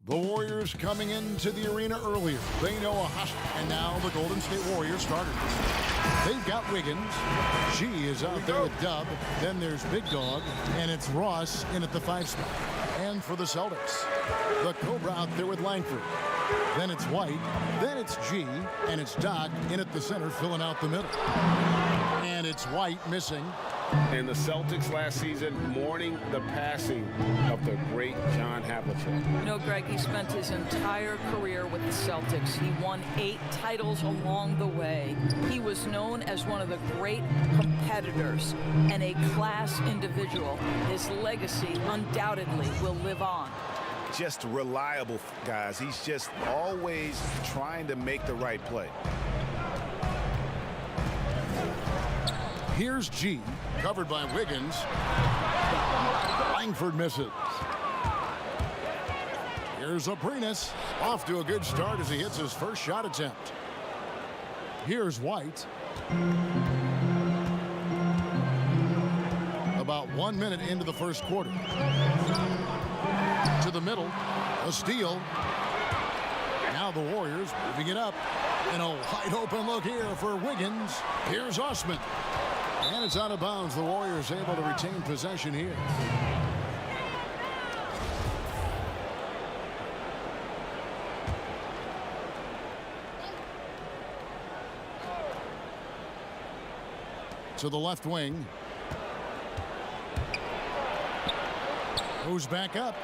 The Warriors coming into the arena earlier. They know a hostile. And now the Golden State Warriors starters. They've got Wiggins. G is out there with Dub. Then there's Big Dog. And it's Ross in at the 5 spot. And for the Celtics, the Cobra out there with Langford. Then it's White. Then it's G. And it's Doc in at the center filling out the middle. And it's White missing. And the Celtics last season mourning the passing of the great John Havlicek. You know, Greg, he spent his entire career with the Celtics. He won 8 titles along the way. He was known as one of the great competitors and a class individual. His legacy undoubtedly will live on. Just reliable, guys. He's just always trying to make the right play. Here's G, covered by Wiggins. Langford misses. Here's Aprinas, off to a good start as he hits his first shot attempt. Here's White. About 1 minute into the first quarter. To the middle, a steal. Now the Warriors moving it up. And a wide open look here for Wiggins. Here's Osman. And it's out of bounds. The Warriors able to retain possession here. To the left wing. Moves back up.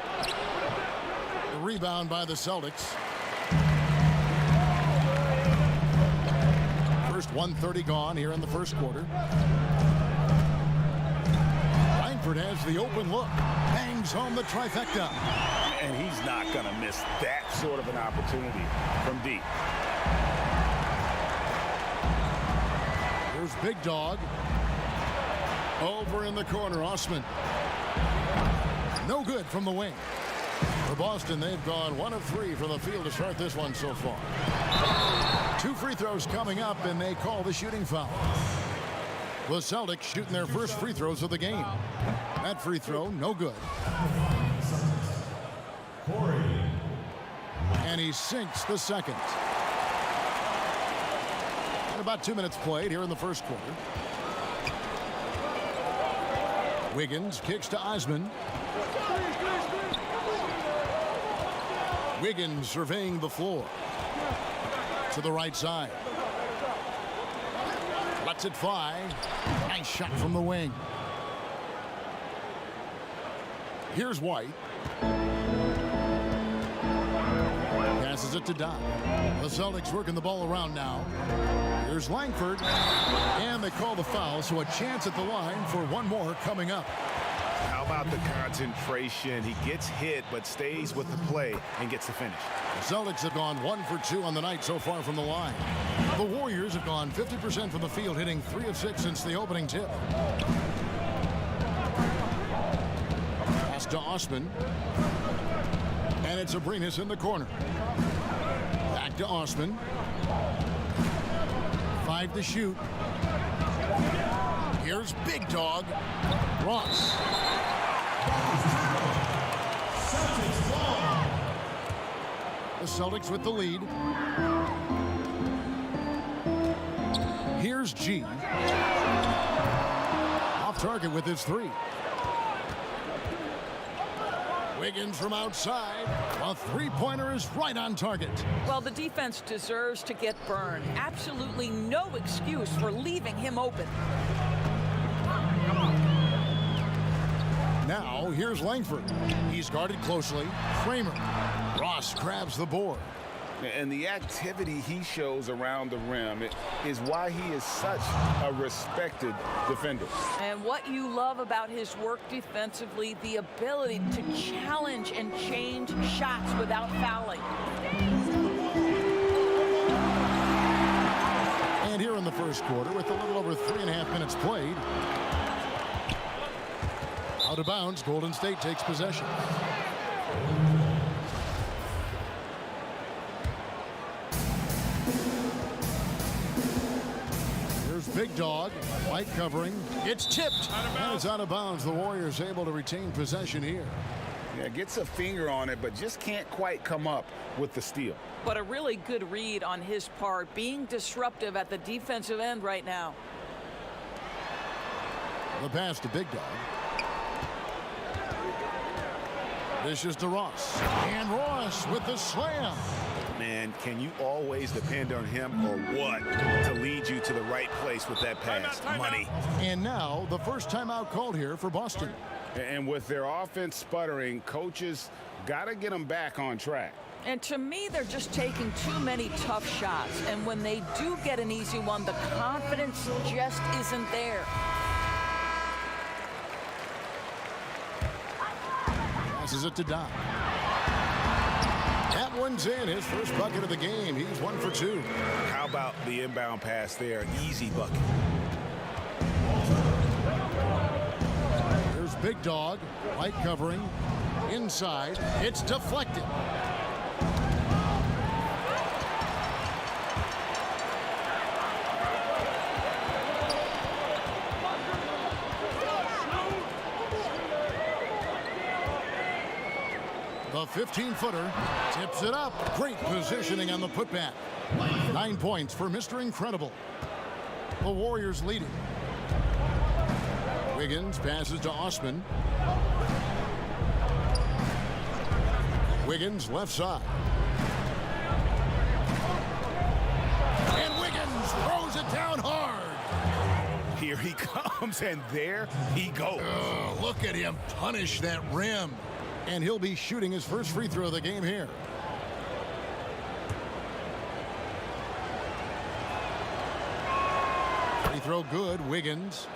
The rebound by the Celtics. First 1:30 gone here in the first quarter. Langford has the open look. Bangs home the trifecta. And he's not going to miss that sort of an opportunity from deep. Here's Big Dog. Over in the corner, Osman. No good from the wing. For Boston, they've gone 1 of 3 from the field to start this one so far. 2 free throws coming up, and they call the shooting foul. The Celtics shooting their first free throws of the game. That free throw, no good. And he sinks the second. And about 2 minutes played here in the first quarter. Wiggins kicks to Osman. Wiggins surveying the floor. To the right side. Lets it fly. Nice shot from the wing. Here's White. Passes it to Doc. The Celtics working the ball around now. Here's Langford. And they call the foul, so a chance at the line for one more coming up. How about the concentration? He gets hit, but stays with the play and gets the finish. The Celtics have gone 1 for 2 on the night so far from the line. The Warriors have gone 50% from the field, hitting 3 of 6 since the opening tip. Pass to Osman. And it's Aprinas in the corner. Back to Osman. 5 to shoot. Here's Big Dog. Ross. The Celtics with the lead. Here's G. Off target with his 3. Wiggins from outside. A 3-pointer is right on target. Well, the defense deserves to get burned. Absolutely no excuse for leaving him open. Now, here's Langford. He's guarded closely. Kramer. Ross grabs the board. And the activity he shows around the rim is why he is such a respected defender. And what you love about his work defensively, the ability to challenge and change shots without fouling. And here in the first quarter, with a little over 3.5 minutes played. Out of bounds, Golden State takes possession. Here's Big Dog. White covering. It's tipped. And it's out of bounds. The Warriors able to retain possession here. Yeah, gets a finger on it, but just can't quite come up with the steal. But a really good read on his part, being disruptive at the defensive end right now. The pass to Big Dog. This is to Ross. And Ross with the slam. Man, can you always depend on him or what to lead you to the right place with that pass? Money. And now the first timeout called here for Boston. And with their offense sputtering, coaches got to get them back on track. And to me, they're just taking too many tough shots. And when they do get an easy one, the confidence just isn't there. Passes it to Doc. That one's in. His first bucket of the game. He's 1 for 2. How about the inbound pass there? Easy bucket. There's Big Dog. Light covering. Inside. It's deflected. The 15-footer tips it up. Great positioning on the putback. 9 points for Mr. Incredible. The Warriors leading. Wiggins passes to Osman. Wiggins left side. And Wiggins throws it down hard. Here he comes, and there he goes. Oh, look at him punish that rim. And he'll be shooting his first free throw of the game here. Free throw good. Wiggins.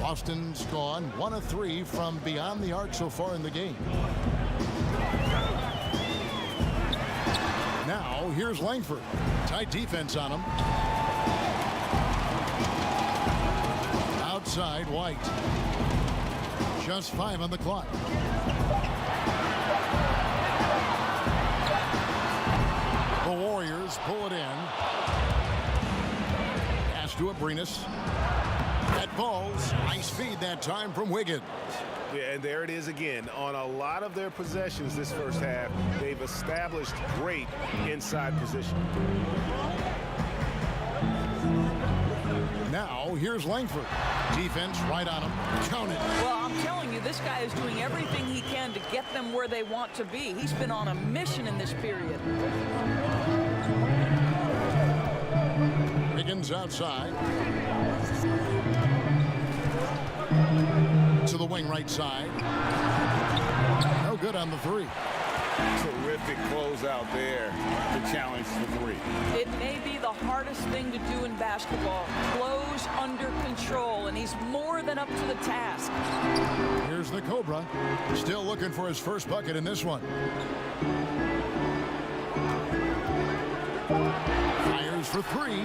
Boston's gone 1 of 3 from beyond the arc so far in the game. Now here's Langford. Tight defense on him. Outside White. Just 5 on the clock. The Warriors pull it in. Pass to Abrinas. That falls. Nice feed that time from Wiggins. Yeah, and there it is again. On a lot of their possessions this first half, they've established great inside position. Now here's Langford. Defense right on him. Count it. Well, I'm telling you, this guy is doing everything he can to get them where they want to be. He's been on a mission in this period. Wiggins outside. To the wing right side. No good on the 3. Terrific closeout there to challenge the 3. It may be the hardest thing to do in basketball. Close under control, and he's more than up to the task. Here's the Cobra. Still looking for his first bucket in this one. Fires for 3.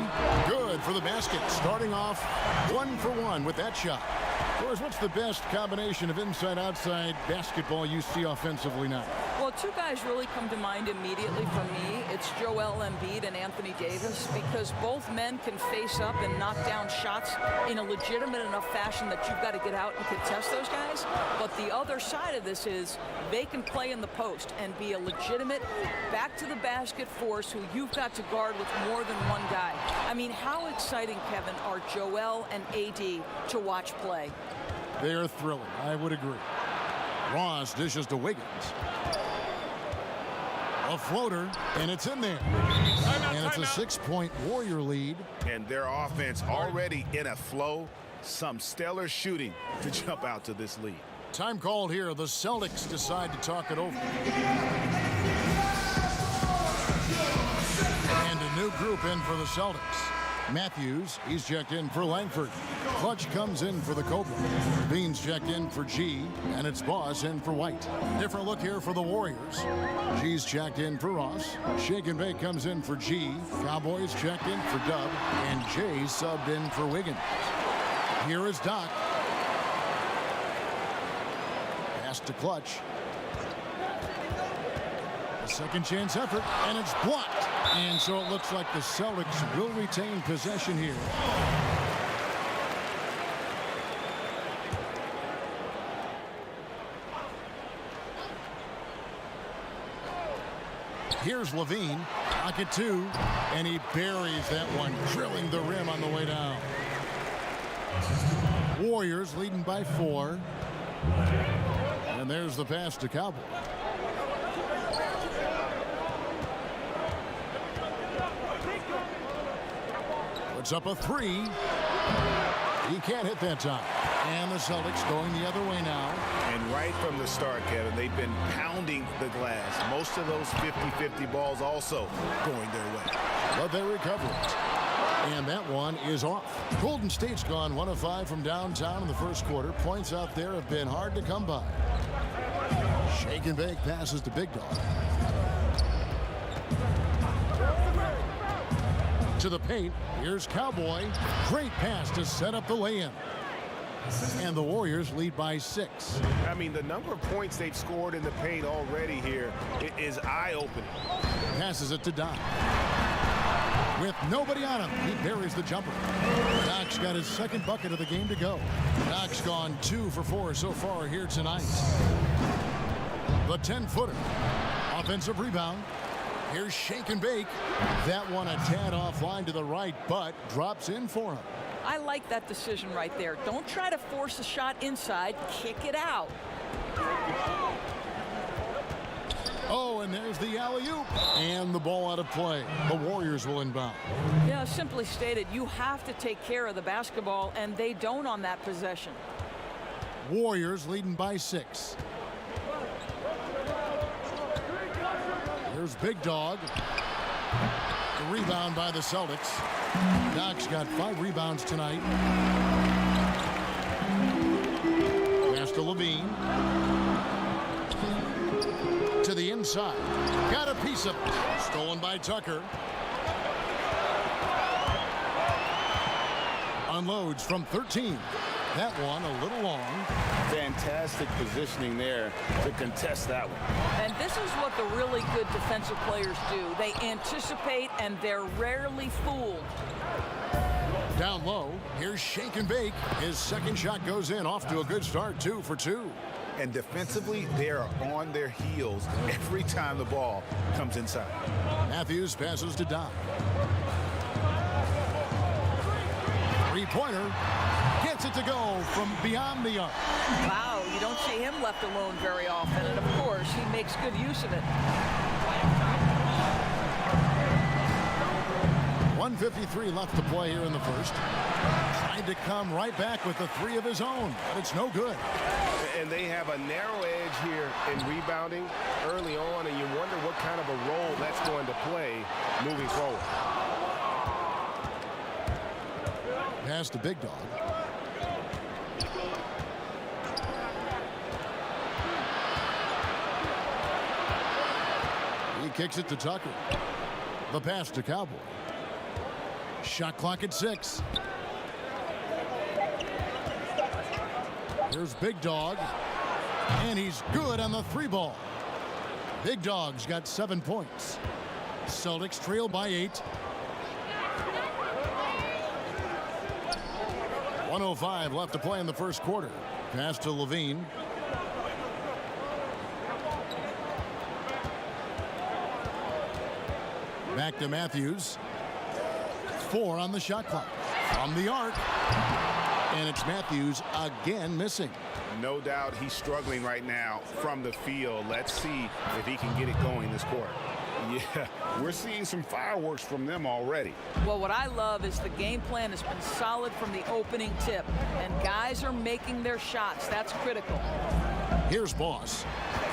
Good for the basket. Starting off 1 for 1 with that shot. Of course, what's the best combination of inside-outside basketball you see offensively now? Well, 2 guys really come to mind immediately for me. It's Joel Embiid and Anthony Davis, because both men can face up and knock down shots in a legitimate enough fashion that you've got to get out and contest those guys. But the other side of this is they can play in the post and be a legitimate back-to-the-basket force who you've got to guard with more than one guy. I mean, how exciting, Kevin, are Joel and AD to watch play? They are thrilling. I would agree. Ross dishes to Wiggins. A floater, and it's in there. And it's a 6-point Warrior lead. And their offense already in a flow. Some stellar shooting to jump out to this lead. Time called here. The Celtics decide to talk it over. And a new group in for the Celtics. Matthews, he's checked in for Langford. Clutch comes in for the Cobra. Beans checked in for G, and it's Boss in for White. Different look here for the Warriors. G's checked in for Ross. Shake and Bake comes in for G. Cowboys checked in for Dub, and Jay subbed in for Wiggins. Here is Doc. Pass to Clutch. A second chance effort, and it's blocked. And so it looks like the Celtics will retain possession here. Here's Levine. Pocket 2. And he buries that one, drilling the rim on the way down. Warriors leading by 4. And there's the pass to Cowboy. Puts up a 3. He can't hit that time. And the Celtics going the other way now. And right from the start, Kevin, they've been pounding the glass. Most of those 50-50 balls also going their way. But they recover it. And that one is off. Golden State's gone 1 of 5 from downtown in the first quarter. Points out there have been hard to come by. Shake and bake passes to Big Dog. To the paint. Here's Cowboy. Great pass to set up the lay-in. And the Warriors lead by 6. I mean, the number of points they've scored in the paint already here is eye-opening. Passes it to Doc. With nobody on him, he buries the jumper. Doc's got his second bucket of the game to go. Doc's gone 2 for 4 so far here tonight. The 10-footer. Offensive rebound. Here's Shake and Bake. That one a tad offline to the right, but drops in for him. I like that decision right there. Don't try to force a shot inside. Kick it out. Oh, and there's the alley-oop. And the ball out of play. The Warriors will inbound. Yeah, simply stated, you have to take care of the basketball, and they don't on that possession. Warriors leading by 6. Here's Big Dog. The rebound by the Celtics. Doc's got 5 rebounds tonight. Pass to Levine. To the inside. Got a piece of it. Stolen by Tucker. Unloads from 13. That one a little long. Fantastic positioning there to contest that one. And this is what the really good defensive players do. They anticipate, and they're rarely fooled. Down low, here's Shake and Bake. His second shot goes in, off to a good start, 2 for 2. And defensively, they are on their heels every time the ball comes inside. Matthews passes to Doc. Three-pointer. Gets it to go from beyond the arc. Wow, you don't see him left alone very often, and of course, he makes good use of it. 1:53 left to play here in the first. Tried to come right back with the 3 of his own, but it's no good. And they have a narrow edge here in rebounding early on, and you wonder what kind of a role that's going to play moving forward. Pass to Big Dog. He kicks it to Tucker. The pass to Cowboy. Shot clock at 6. Here's Big Dog. And he's good on the 3-ball. Big Dog's got 7 points. Celtics trail by 8. 1:05 left to play in the first quarter. Pass to Levine. Back to Matthews. 4 on the shot clock. From the arc. And it's Matthews again missing. No doubt he's struggling right now from the field. Let's see if he can get it going this quarter. Yeah, we're seeing some fireworks from them already. Well, what I love is the game plan has been solid from the opening tip, and guys are making their shots. That's critical. Here's Boss.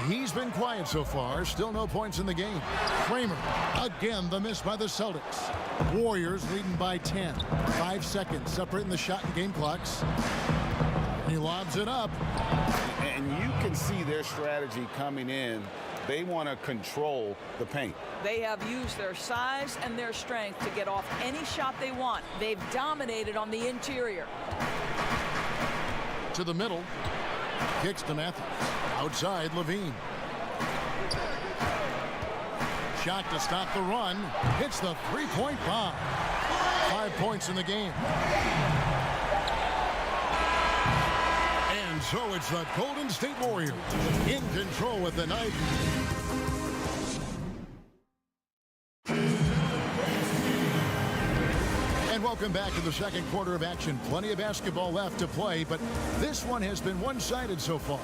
He's been quiet so far. Still no points in the game. Kramer. Again, the miss by the Celtics. Warriors leading by 10. 5 seconds separating the shot and game clocks. He lobs it up. And you can see their strategy coming in. They want to control the paint. They have used their size and their strength to get off any shot they want. They've dominated on the interior. To the middle. Kicks to Matthews. Outside, Levine. Shot to stop the run. Hits the 3-point bomb. 5 points in the game. And so it's the Golden State Warriors in control with the night. Welcome back to the second quarter of action. Plenty of basketball left to play, but this one has been one-sided so far.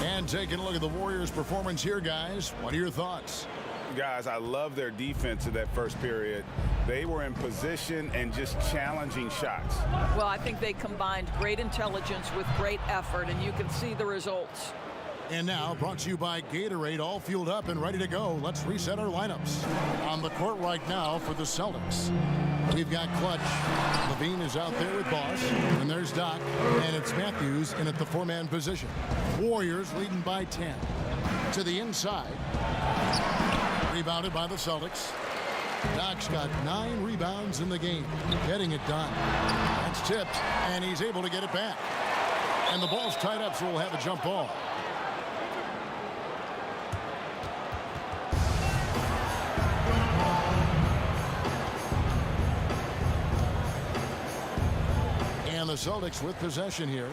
And taking a look at the Warriors' performance here, guys. What are your thoughts? Guys, I love their defense in that first period. They were in position and just challenging shots. Well, I think they combined great intelligence with great effort, and you can see the results. And now, brought to you by Gatorade, all fueled up and ready to go. Let's reset our lineups. On the court right now for the Celtics, we've got Clutch. Levine is out there with Boss. And there's Doc. And it's Matthews in at the four-man position. Warriors leading by 10. To the inside. Rebounded by the Celtics. Doc's got 9 rebounds in the game. Getting it done. That's tipped, and he's able to get it back. And the ball's tied up, so we'll have a jump ball. And the Celtics with possession here.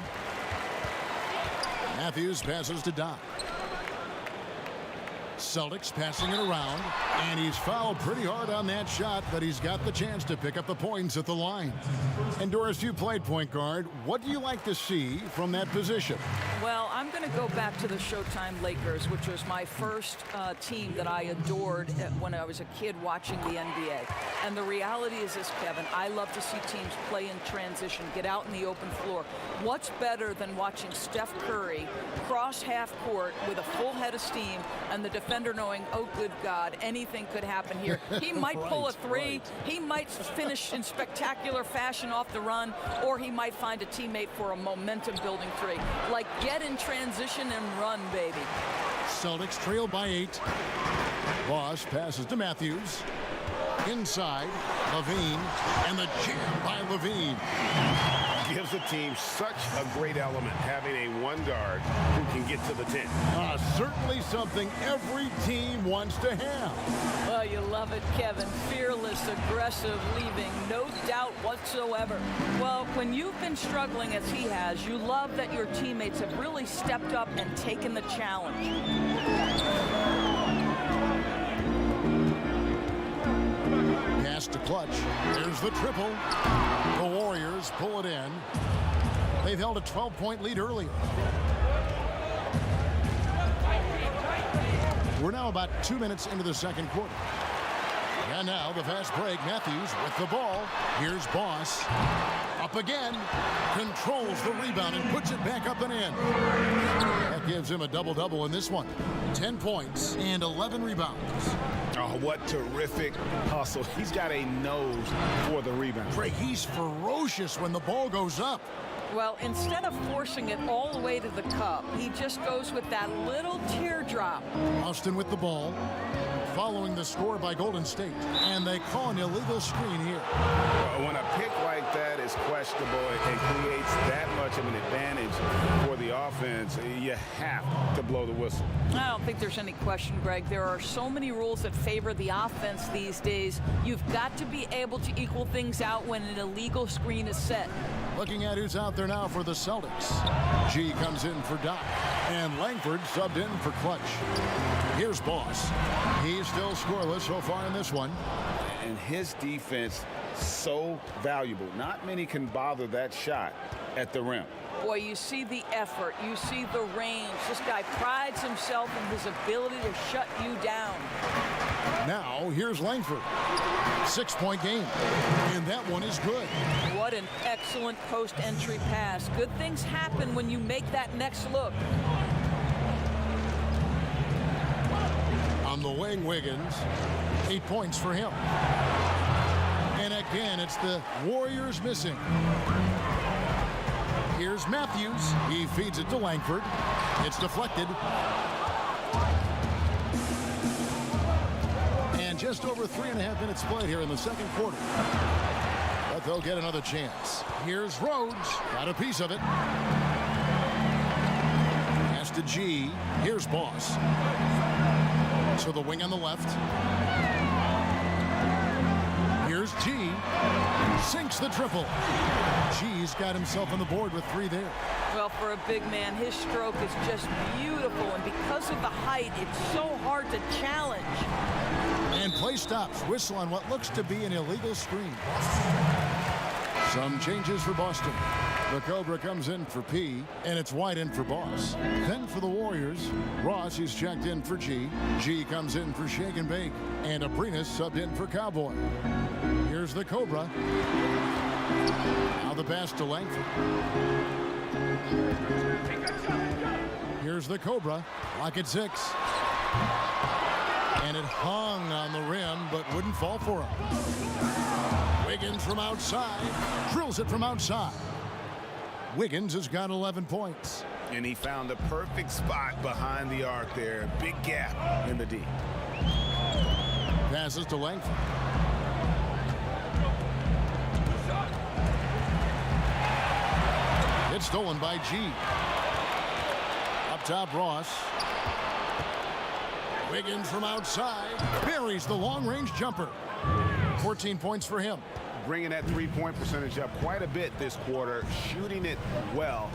Matthews passes to Doc. Celtics passing it around, and he's fouled pretty hard on that shot, but he's got the chance to pick up the points at the line. And Doris, you played point guard. What do you like to see from that position? Well, I'm going to go back to the Showtime Lakers, which was my first team that I adored when I was a kid watching the NBA. And the reality is this, Kevin, I love to see teams play in transition, get out in the open floor. What's better than watching Steph Curry cross half court with a full head of steam and the defender knowing, oh, good God, anything could happen here. He might pull a three. He might finish in spectacular fashion off the run, or he might find a teammate for a momentum-building three. Like, get in transition and run, baby. Celtics trail by 8. Boss passes to Matthews. Inside, Levine, and the jam by Levine. Gives the team such a great element, having a one guard who can get to the 10. Certainly something every team wants to have. Well, you love it, Kevin. Fearless, aggressive, leaving no doubt whatsoever. Well, when you've been struggling as he has, you love that your teammates have really stepped up and taken the challenge. Pass to Clutch. There's the triple. The Warriors pull it in. They've held a 12-point lead earlier. We're now about 2 minutes into the second quarter. And now the fast break. Matthews with the ball. Here's Boss. Up again. Controls the rebound and puts it back up and in. That gives him a double-double in this one. 10 points and 11 rebounds. Oh, what terrific hustle. He's got a nose for the rebound. Greg, he's ferocious when the ball goes up. Well, instead of forcing it all the way to the cup, he just goes with that little teardrop. Austin with the ball, following the score by Golden State. And they call an illegal screen here. When a pick like that is questionable and creates that much of an advantage for the offense, you have to blow the whistle. I don't think there's any question, Greg. There are so many rules that favor the offense these days. You've got to be able to equal things out when an illegal screen is set. Looking at who's out there now for the Celtics. G comes in for Doc. And Langford subbed in for Clutch. Here's Boss. He's still scoreless so far in this one. And his defense, so valuable. Not many can bother that shot at the rim. Boy, you see the effort. You see the range. This guy prides himself in his ability to shut you down. Now, here's Langford. 6-point game. And that one is good. What an excellent post-entry pass. Good things happen when you make that next look. On the wing, Wiggins. 8 points for him. And again, it's the Warriors missing. Here's Matthews. He feeds it to Langford. It's deflected. And just over 3.5 minutes played here in the second quarter. But they'll get another chance. Here's Rhodes. Got a piece of it. Pass to G. Here's Boss. To the wing on the left. Here's G. Sinks the triple. G's got himself on the board with 3 there. Well, for a big man, his stroke is just beautiful. And because of the height, it's so hard to challenge. And play stops. Whistle on what looks to be an illegal screen. Some changes for Boston. The Cobra comes in for P, and it's White in for Boss. Then for the Warriors, Ross is checked in for G. G comes in for Shake and Bake, and Abrinas subbed in for Cowboy. Here's the Cobra. Now the pass to Langford. Here's the Cobra. Lock at 6. And it hung on the rim, but wouldn't fall for him. Wiggins from outside. Drills it from outside. Wiggins has got 11 points. And he found the perfect spot behind the arc there. Big gap in the D. Passes to Langford. It's stolen by G. Up top, Ross. Wiggins from outside. Buries the long-range jumper. 14 points for him. Bringing that three-point percentage up quite a bit this quarter, shooting it well.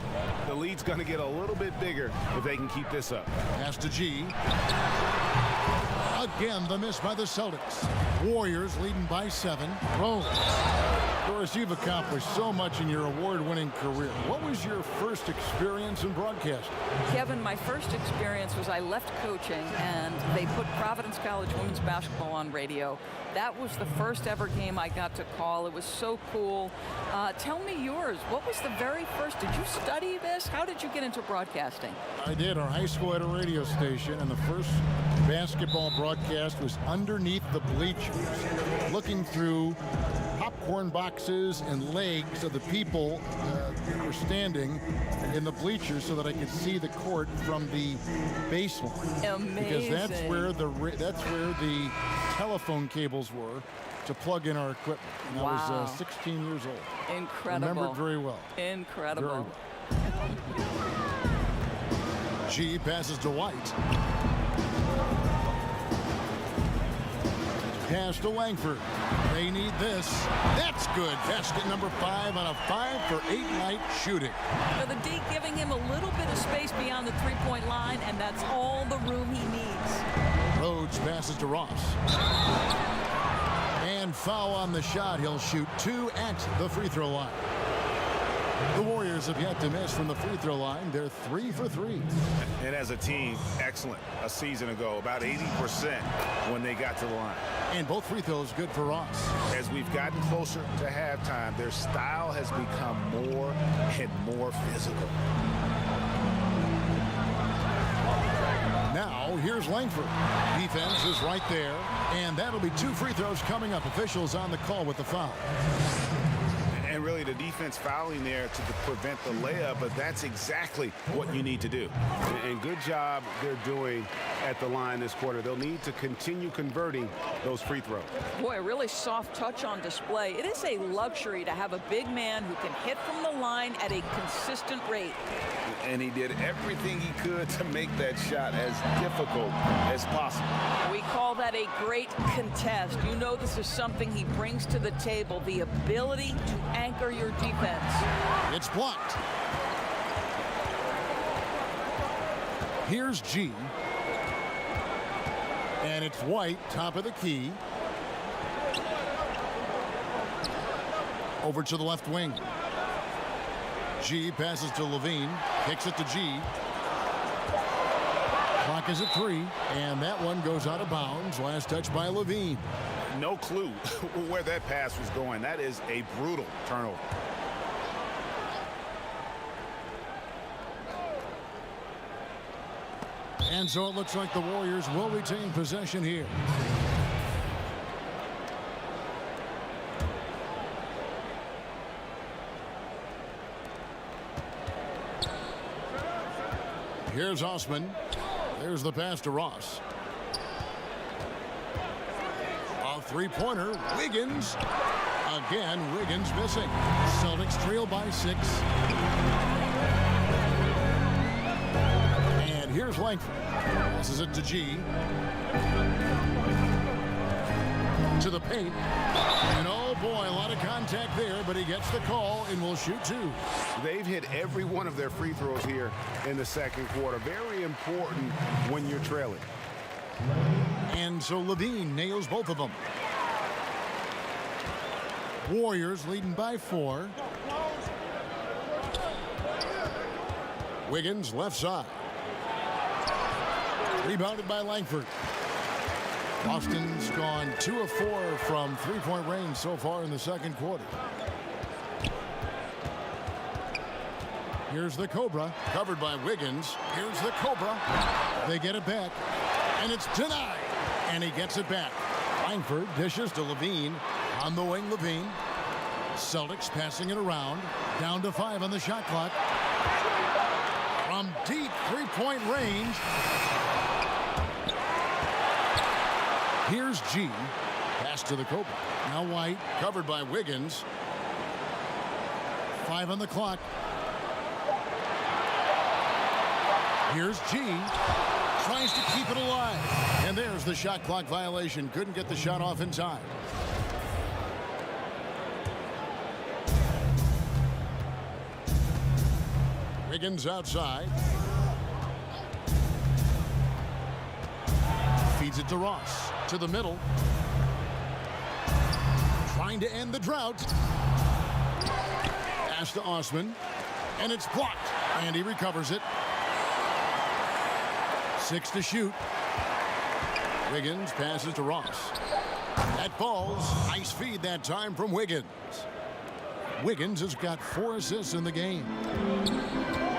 The lead's going to get a little bit bigger if they can keep this up. Pass to G. Again, the miss by the Celtics. Warriors leading by 7. Rose. Doris, you've accomplished so much in your award-winning career. What was your first experience in broadcasting? Kevin, my first experience was I left coaching and they put Providence College women's basketball on radio. That was the first ever game I got to call. It was so cool. Tell me yours. What was the very first? Did you study this? How did you get into broadcasting? I did. Our high school had a radio station, and the first basketball broadcast was underneath the bleachers, looking through popcorn boxes and legs of the people who were standing in the bleachers so that I could see the court from the baseline. Amazing. Because that's where the telephone cables were to plug in our equipment. And Wow. I was 16 years old. Incredible. Remember it very well. Incredible. Very well. G passes to White. Pass to Langford. They need this. That's good. Basket number 5 on a 5-for-8 night shooting. So the D giving him a little bit of space beyond the three-point line, and that's all the room he needs. Rhodes passes to Ross. And foul on the shot. He'll shoot 2 at the free throw line. The Warriors have yet to miss from the free throw line. They're 3 for 3. And as a team, excellent. A season ago, about 80% when they got to the line. And both free throws good for Ross. As we've gotten closer to halftime, their style has become more and more physical. Now, here's Langford. Defense is right there, and that'll be 2 free throws coming up. Officials on the call with the foul. And really the defense fouling there to prevent the layup, but that's exactly what you need to do. And good job they're doing at the line this quarter. They'll need to continue converting those free throws. Boy, a really soft touch on display. It is a luxury to have a big man who can hit from the line at a consistent rate. And he did everything he could to make that shot as difficult as possible. We call that a great contest. You know this is something he brings to the table, the ability to anchor your defense. It's blocked. Here's G. And it's White, top of the key. Over to the left wing. G passes to Levine. Kicks it to G. Clock is at 3. And that one goes out of bounds. Last touch by Levine. No clue where that pass was going. That is a brutal turnover. And so it looks like the Warriors will retain possession here. Here's Osman. There's the pass to Ross. A three-pointer. Wiggins. Again, Wiggins missing. Celtics trail by 6. And here's Langford. Passes it to G. To the paint. And oh boy, a lot of contact there, but he gets the call and will shoot 2. They've hit every one of their free throws here in the second quarter. Very important when you're trailing. And so Levine nails both of them. Warriors leading by 4. Wiggins left side. Rebounded by Langford. Boston's gone 2 of 4 from three-point range so far in the second quarter. Here's the Cobra, covered by Wiggins. Here's the Cobra. They get it back, and it's denied. And he gets it back. Langford dishes to Levine. On the wing, Levine. Celtics passing it around. Down to 5 on the shot clock. From deep three-point range. Here's G. Pass to the Cobra. Now White, covered by Wiggins. 5 on the clock. Here's G. Tries to keep it alive. And there's the shot clock violation. Couldn't get the shot off in time. Wiggins outside. Feeds it to Ross. To the middle. Trying to end the drought. Pass to Osman. And it's blocked. And he recovers it. 6 to shoot. Wiggins passes to Ross. That falls. Nice feed that time from Wiggins. Wiggins has got 4 assists in the game.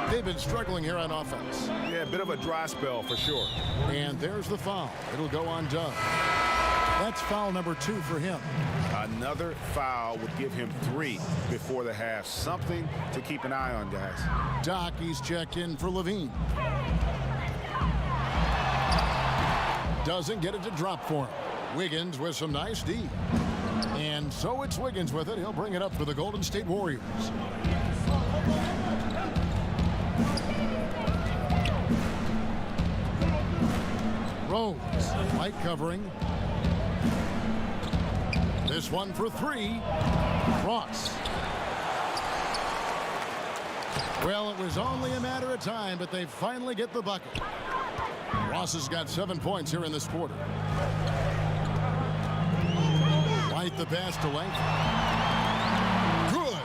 They've been struggling here on offense. Yeah, a bit of a dry spell for sure. And there's the foul. It'll go on Dove. That's foul number 2 for him. Another foul would give him 3 before the half. Something to keep an eye on, guys. Doc, he's checked in for Levine. Doesn't get it to drop for him. Wiggins with some nice D. And so it's Wiggins with it. He'll bring it up for the Golden State Warriors. Rose, light covering. This one for 3. Ross. Well, it was only a matter of time, but they finally get the bucket. Ross has got 7 points here in this quarter. White the pass to Langford. Good.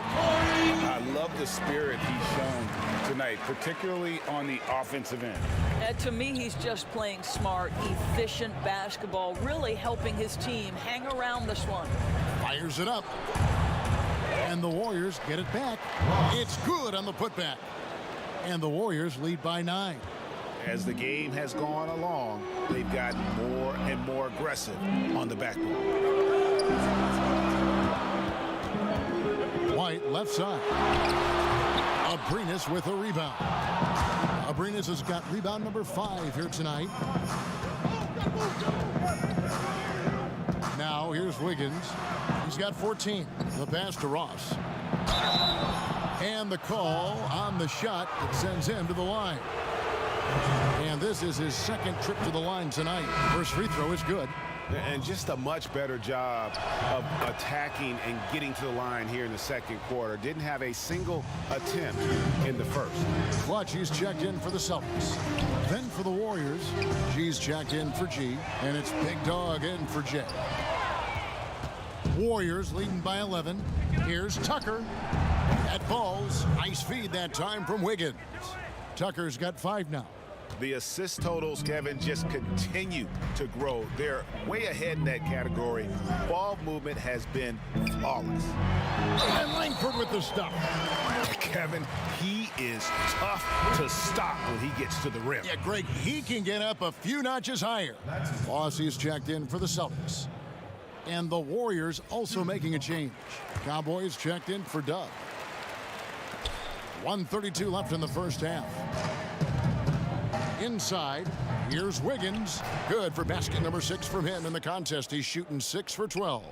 I love the spirit he's shown tonight, particularly on the offensive end. To me, he's just playing smart, efficient basketball, really helping his team hang around this one. Fires it up. And the Warriors get it back. It's good on the putback. And the Warriors lead by 9. As the game has gone along, they've gotten more and more aggressive on the backboard. White left side. Abrinas with a rebound. Abrinas has got rebound number 5 here tonight. Now here's Wiggins. He's got 14. The pass to Ross. And the call on the shot that sends him to the line. And this is his second trip to the line tonight. First free throw is good. And just a much better job of attacking and getting to the line here in the second quarter. Didn't have a single attempt in the first. Clutch, he's checked in for the Celtics. Then for the Warriors, G's checked in for G. And it's Big Dog in for J. Warriors leading by 11. Here's Tucker. That falls. Nice feed that time from Wiggins. Tucker's got 5 now. The assist totals, Kevin, just continue to grow. They're way ahead in that category. Ball movement has been flawless. And Langford with the stop. Kevin, he is tough to stop when he gets to the rim. Yeah, Greg, he can get up a few notches higher. Bossie's checked in for the Celtics. And the Warriors also making a change. Cowboys checked in for Dub. 1:32 left in the first half. Inside, here's Wiggins. Good for basket number 6 from him in the contest. He's shooting 6 for 12.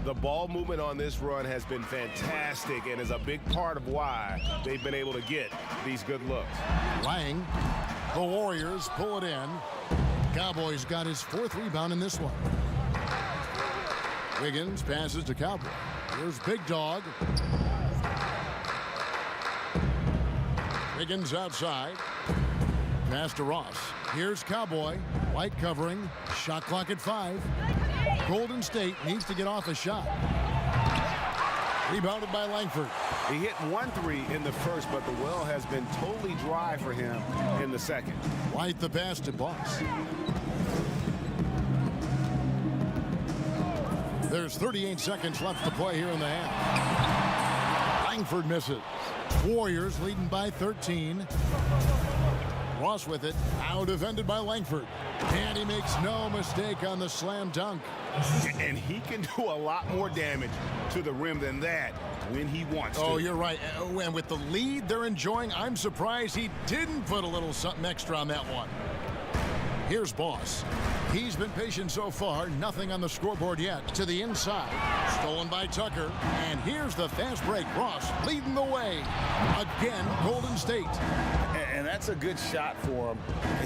The ball movement on this run has been fantastic and is a big part of why they've been able to get these good looks. Lang, the Warriors pull it in. Cowboys got his 4th rebound in this one. Wiggins passes to Cowboy. Here's Big Dog. Wiggins outside. Pass to Ross. Here's Cowboy. White covering. Shot clock at 5. Golden State needs to get off a shot. Rebounded by Langford. He hit 1 3 in the first, but the well has been totally dry for him in the second. White the pass to Boss. There's 38 seconds left to play here in the half. Langford misses. Warriors leading by 13. Ross with it. Now defended by Langford. And he makes no mistake on the slam dunk. And he can do a lot more damage to the rim than that when he wants to. Oh, you're right. And with the lead they're enjoying, I'm surprised he didn't put a little something extra on that one. Here's Boss. He's been patient so far. Nothing on the scoreboard yet. To the inside. Stolen by Tucker. And here's the fast break. Ross leading the way. Again, Golden State. And that's a good shot for him.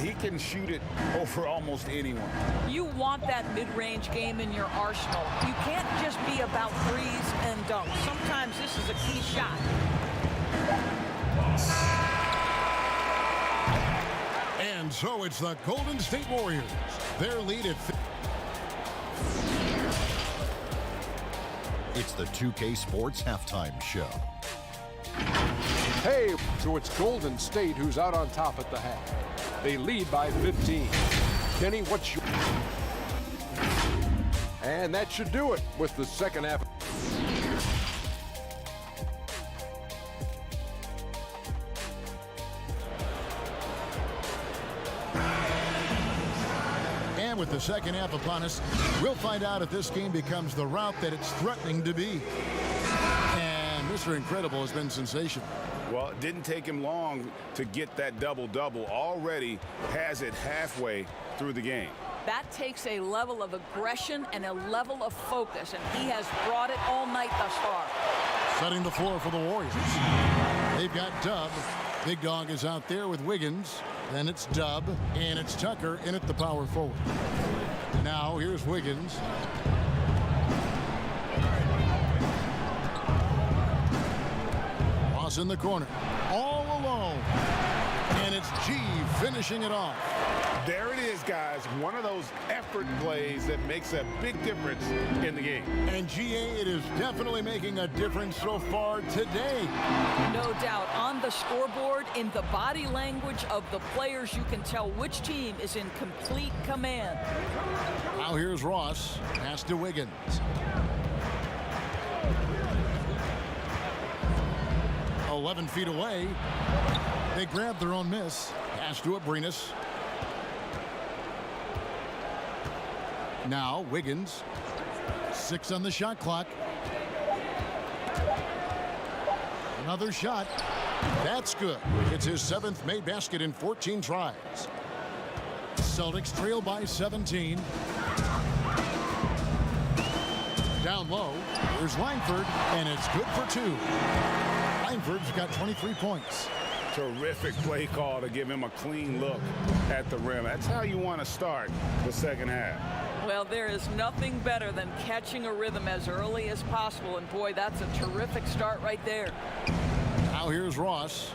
He can shoot it over almost anyone. You want that mid-range game in your arsenal. You can't just be about threes and dunks. Sometimes this is a key shot. And so it's the Golden State Warriors. Their lead at... It's the 2K Sports Halftime Show. Hey, so it's Golden State who's out on top at the half. They lead by 15. Kenny, what's your... And that should do it with the second half. And with the second half upon us, we'll find out if this game becomes the route that it's threatening to be. And Mr. Incredible has been sensational. Well, it didn't take him long to get that double-double. Already has it halfway through the game. That takes a level of aggression and a level of focus, and he has brought it all night thus far. Setting the floor for the Warriors. They've got Dub. Big Dog is out there with Wiggins. Then it's Dub, and it's Tucker in at the power forward. Now here's Wiggins. Ross in the corner. All alone. And it's G finishing it off. There it is, guys. One of those effort plays that makes a big difference in the game. And GA, it is definitely making a difference so far today. No doubt. On the scoreboard, in the body language of the players, you can tell which team is in complete command. Now here's Ross. Pass to Wiggins. "11 feet away. They grabbed their own miss. Pass to Abrinas. Now Wiggins. 6 on the shot clock. Another shot. That's good. It's his 7th made basket in 14 tries. Celtics trail by 17. Down low. There's Langford, and it's good for 2. Langford's got 23 points. Terrific play call to give him a clean look at the rim. That's how you want to start the second half. Well, there is nothing better than catching a rhythm as early as possible, and boy, that's a terrific start right there. Now here's Ross.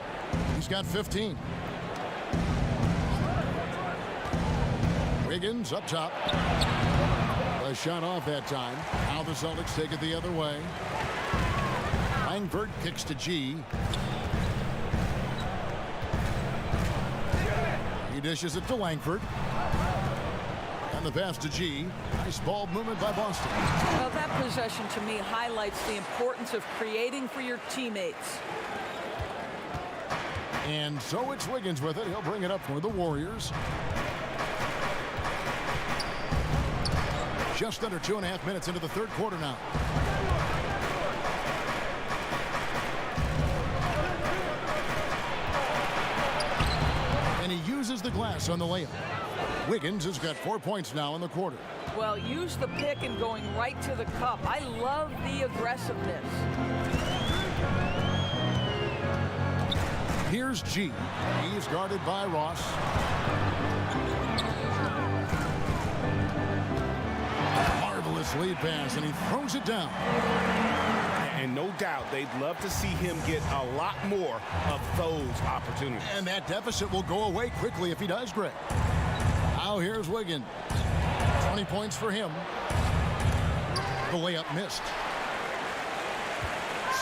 He's got 15. Wiggins up top. A shot off that time. Now the Celtics take it the other way. Langford kicks to G. He dishes it to Langford. And the pass to G. Nice ball movement by Boston. Well, that possession to me highlights the importance of creating for your teammates. And so it's Wiggins with it. He'll bring it up for the Warriors. Just under 2.5 minutes into the third quarter now. And he uses the glass on the layup. Wiggins has got 4 points now in the quarter. Well, use the pick and going right to the cup. I love the aggressiveness. Here's G. He's guarded by Ross. Marvelous lead pass, and he throws it down. And no doubt they'd love to see him get a lot more of those opportunities. And that deficit will go away quickly if he does, Greg. Now here's Wiggins. 20 points for him. The layup missed.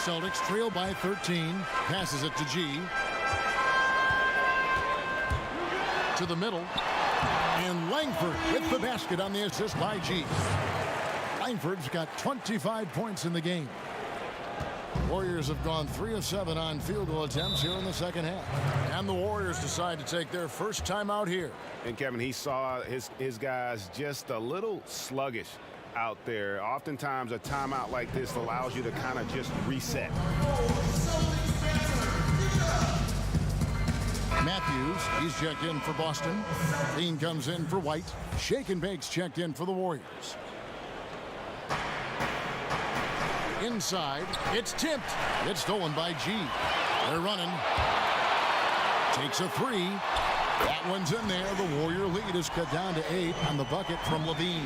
Celtics trail by 13. Passes it to G. To the middle. And Langford with the basket on the assist by G. Langford's got 25 points in the game. Warriors have gone 3 of 7 on field goal attempts here in the second half. And the Warriors decide to take their first time out here. And Kevin, he saw his guys just a little sluggish out there. Oftentimes a timeout like this allows you to kind of just reset. Matthews, he's checked in for Boston. Dean comes in for White. Shake and Bake's checked in for the Warriors. Inside, it's tipped. It's stolen by G. They're running. Takes a 3. That one's in there. The Warrior lead is cut down to 8 on the bucket from Levine.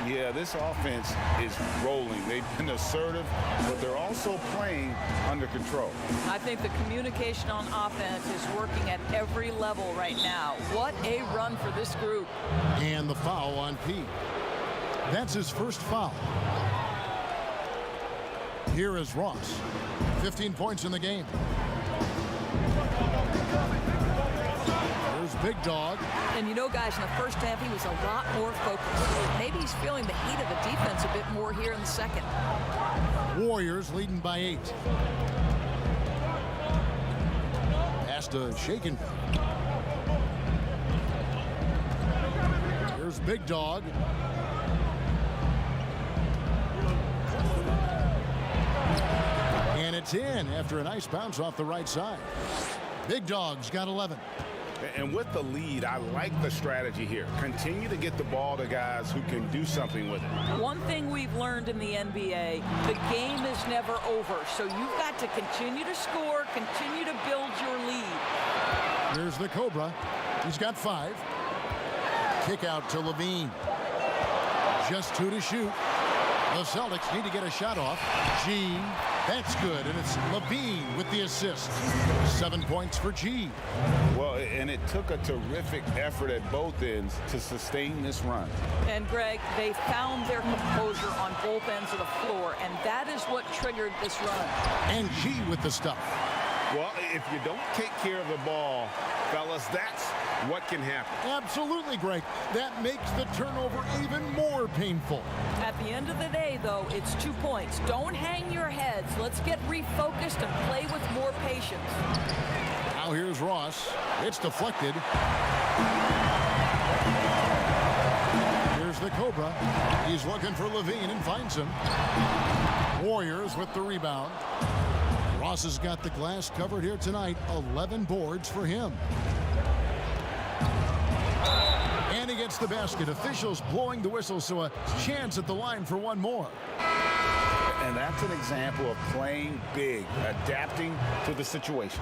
Yeah, this offense is rolling. They've been assertive, but they're also playing under control. I think the communication on offense is working at every level right now. What a run for this group. And the foul on P. That's his first foul. Here is Ross. 15 points in the game. There's Big Dog. And you know, guys, in the first half, he was a lot more focused. Maybe he's feeling the heat of the defense a bit more here in the second. Warriors leading by 8. Pass to Shake and Bake. Here's Big Dog. And it's in after a nice bounce off the right side. Big Dog's got 11. And with the lead, I like the strategy here. Continue to get the ball to guys who can do something with it. One thing we've learned in the NBA, the game is never over. So you've got to continue to score, continue to build your lead. Here's the Cobra. He's got 5. Kick out to Levine. Just 2 to shoot. The Celtics need to get a shot off. G. That's good, and it's Levine with the assist. 7 points for G. Well, and it took a terrific effort at both ends to sustain this run. And, Greg, they found their composure on both ends of the floor, and that is what triggered this run. And G with the stuff. Well, if you don't take care of the ball, fellas, that's what can happen. Absolutely, Greg. That makes the turnover even more painful. At the end of the day, though, it's 2 points. Don't hang your heads. Let's get refocused and play with more patience. Now here's Ross. It's deflected. Here's the Cobra. He's looking for Levine and finds him. Warriors with the rebound. Ross has got the glass covered here tonight. 11 boards for him. And he gets the basket. Officials blowing the whistle, so a chance at the line for one more. And that's an example of playing big, adapting to the situation.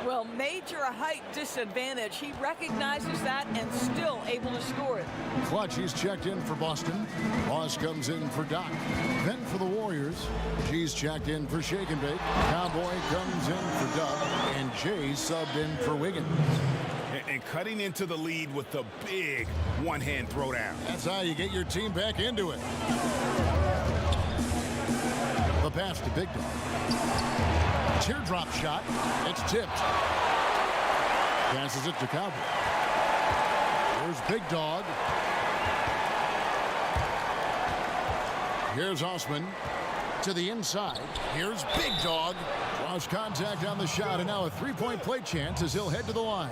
Well, major height disadvantage. He recognizes that and still able to score it. Clutch, he's checked in for Boston. Ross comes in for Doc. Then for the Warriors, G's checked in for Shake and Bake. Cowboy comes in for Dub. And Jay's subbed in for Wiggins. And cutting into the lead with the big one-hand throwdown. That's how you get your team back into it. The pass to Big Dog. Teardrop shot. It's tipped. Passes it to Cowboy. Here's Big Dog. Here's Osman to the inside. Here's Big Dog. Lost contact on the shot, and now a three-point play chance as he'll head to the line.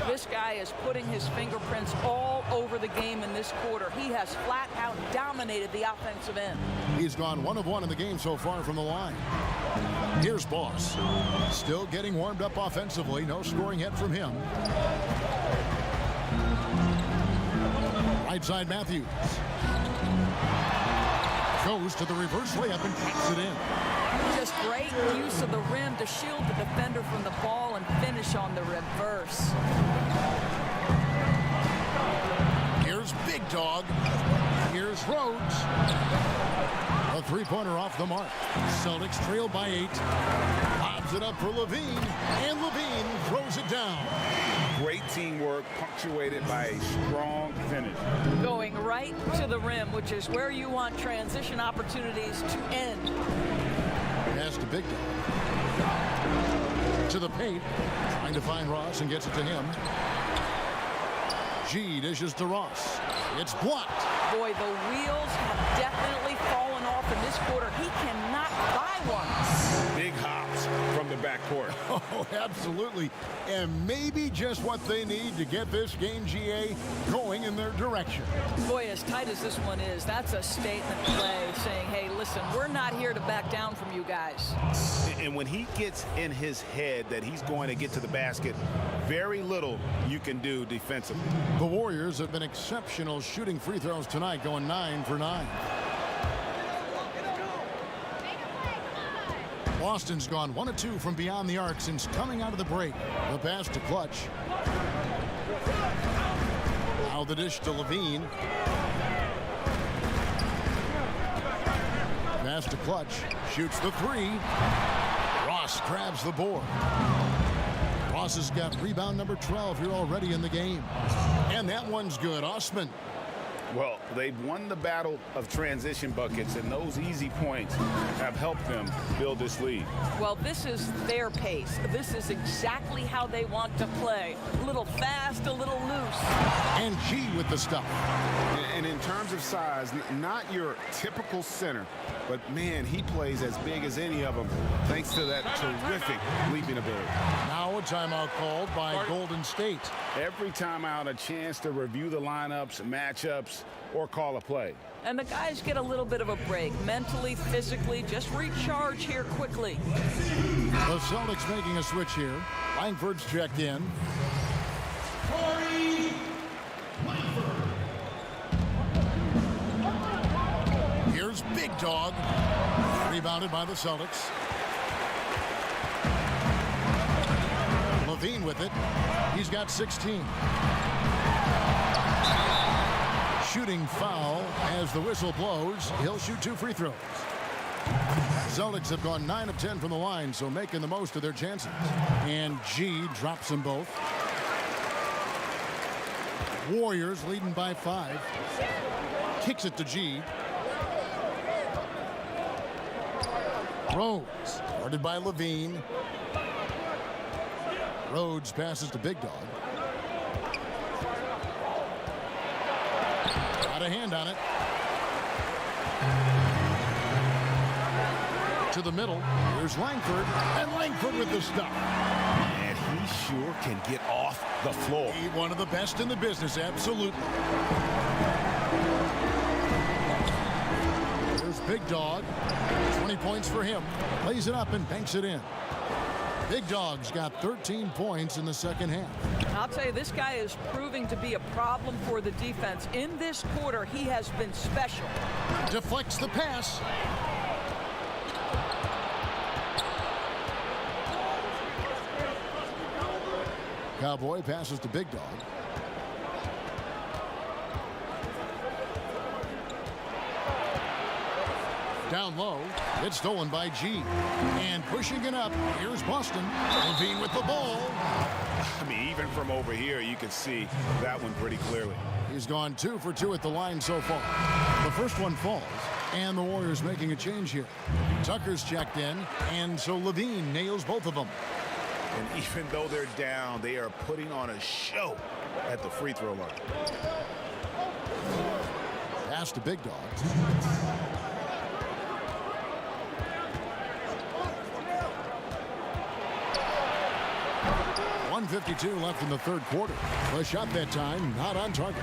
This guy is putting his fingerprints all over the game in this quarter. He has flat out dominated the offensive end. He's gone 1 of 1 in the game so far from the line. Here's Boss. Still getting warmed up offensively. No scoring yet from him. Right side Matthews. Goes to the reverse layup and kicks it in. Just great use of the rim to shield the defender from the ball and finish on the reverse. Here's Big Dog. Here's Rhodes. A three-pointer off the mark. Celtics trail by 8. Lobs it up for Levine, and Levine throws it down. Great teamwork punctuated by a strong finish. Going right to the rim, which is where you want transition opportunities to end. Pass to Big Dog. To the paint. Trying to find Ross and gets it to him. G dishes to Ross. It's blocked. Boy, the wheels have definitely fallen off in this quarter. He cannot buy one. Big hops from the backcourt. Oh, absolutely. And maybe just what they need to get this game, GA, going in their direction. Boy, as tight as this one is, that's a statement play saying, hey, listen, we're not here to back down from you guys. And when he gets in his head that he's going to get to the basket, very little you can do defensively. The Warriors have been exceptional shooting free throws tonight, going 9 for 9. Boston's gone 1 of 2 from beyond the arc since coming out of the break. The pass to Clutch. Now the dish to Levine. Pass to Clutch. Shoots the 3. Ross grabs the board. Ross has got rebound number 12 here already in the game. And that one's good. Osman. Well, they've won the battle of transition buckets, and those easy points have helped them build this lead. Well, this is their pace. This is exactly how they want to play. A little fast, a little loose. And G with the stuff. And in terms of size, not your typical center, but man, he plays as big as any of them thanks to that terrific leaping ability. Now a timeout called by Golden State. Every timeout, a chance to review the lineups, matchups, or call a play. And the guys get a little bit of a break, mentally, physically, just recharge here quickly. The Celtics making a switch here. Langford's checked in. Here's Big Dog. Rebounded by the Celtics. Levine with it. He's got 16. Shooting foul as the whistle blows. He'll shoot 2 free throws. Celtics have gone 9 of 10 from the line, so making the most of their chances. And G drops them both. Warriors leading by 5. Kicks it to G. Rhodes, guarded by Levine. Rhodes passes to Big Dog. Got a hand on it. To the middle. Here's Langford. And Langford with the stuff. And he sure can get off the floor. He's one of the best in the business, absolutely. There's Big Dog. 20 points for him. Lays it up and banks it in. Big Dog's got 13 points in the second half. I'll tell you, this guy is proving to be a problem for the defense. In this quarter, he has been special. Deflects the pass. Cowboy passes to Big Dog. Down low. It's stolen by G. And pushing it up, here's Boston. Levine with the ball. I mean, even from over here, you can see that one pretty clearly. He's gone 2 for 2 at the line so far. The first one falls, and the Warriors making a change here. Tucker's checked in, and so Levine nails both of them. And even though they're down, they are putting on a show at the free throw line. Pass to Big Dog. 1:52 left in the third quarter. The shot that time not on target.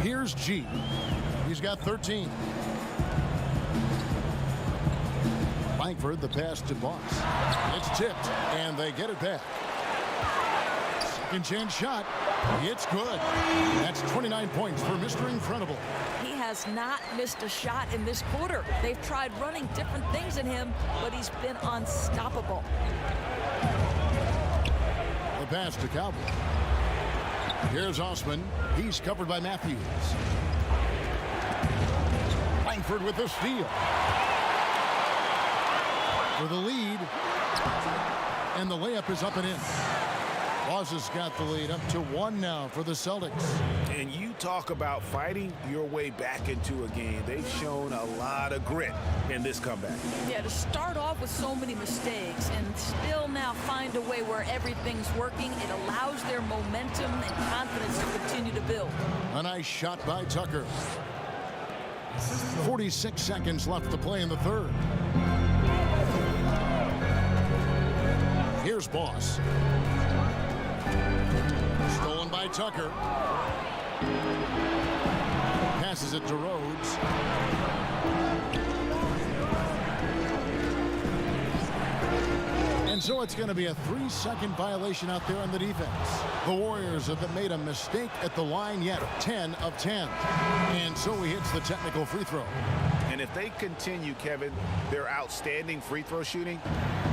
Here's G. He's got 13. Langford, the pass to Boss. It's tipped, and they get it back. Second chance shot. It's good. That's 29 points for Mr. Incredible. He has not missed a shot in this quarter. They've tried running different things in him, but he's been unstoppable. The pass to Cowboy. Here's Osman. He's covered by Matthews. Langford with the steal. For the lead. And the layup is up and in. Boss has got the lead up to 1 now for the Celtics. And you talk about fighting your way back into a game. They've shown a lot of grit in this comeback. Yeah, to start off with so many mistakes and still now find a way where everything's working, it allows their momentum and confidence to continue to build. A nice shot by Tucker. 46 seconds left to play in the third. Here's Boss. Stolen by Tucker. Passes it to Rhodes. And so it's going to be a 3-second violation out there on the defense. The Warriors have made a mistake at the line yet. 10 of 10. And so he hits the technical free throw. And if they continue, Kevin, their outstanding free throw shooting,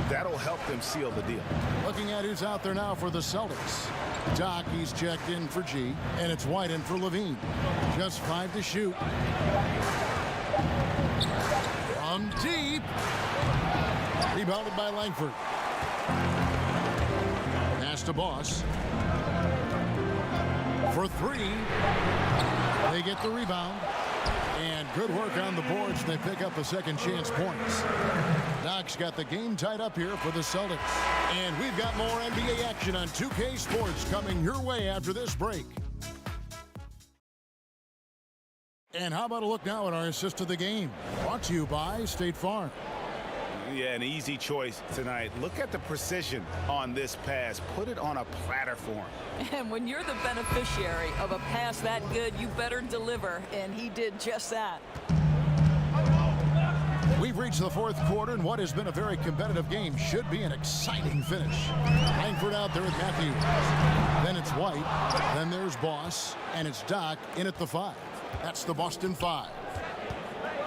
that'll help them seal the deal. Looking at who's out there now for the Celtics. Doc, he's checked in for G, and it's White in for Levine. Just 5 to shoot. From deep. Rebounded by Langford. Pass to Boss. For 3. They get the rebound. And good work on the boards. They pick up the second chance points. Doc's got the game tied up here for the Celtics. And we've got more NBA action on 2K Sports coming your way after this break. And how about a look now at our assist of the game? Brought to you by State Farm. Yeah, an easy choice tonight. Look at the precision on this pass. Put it on a platter for him. And when you're the beneficiary of a pass that good, you better deliver. And he did just that. We've reached the fourth quarter, and what has been a very competitive game should be an exciting finish. Langford out there with Matthews. Then it's White. Then there's Boss. And it's Doc in at the 5. That's the Boston 5.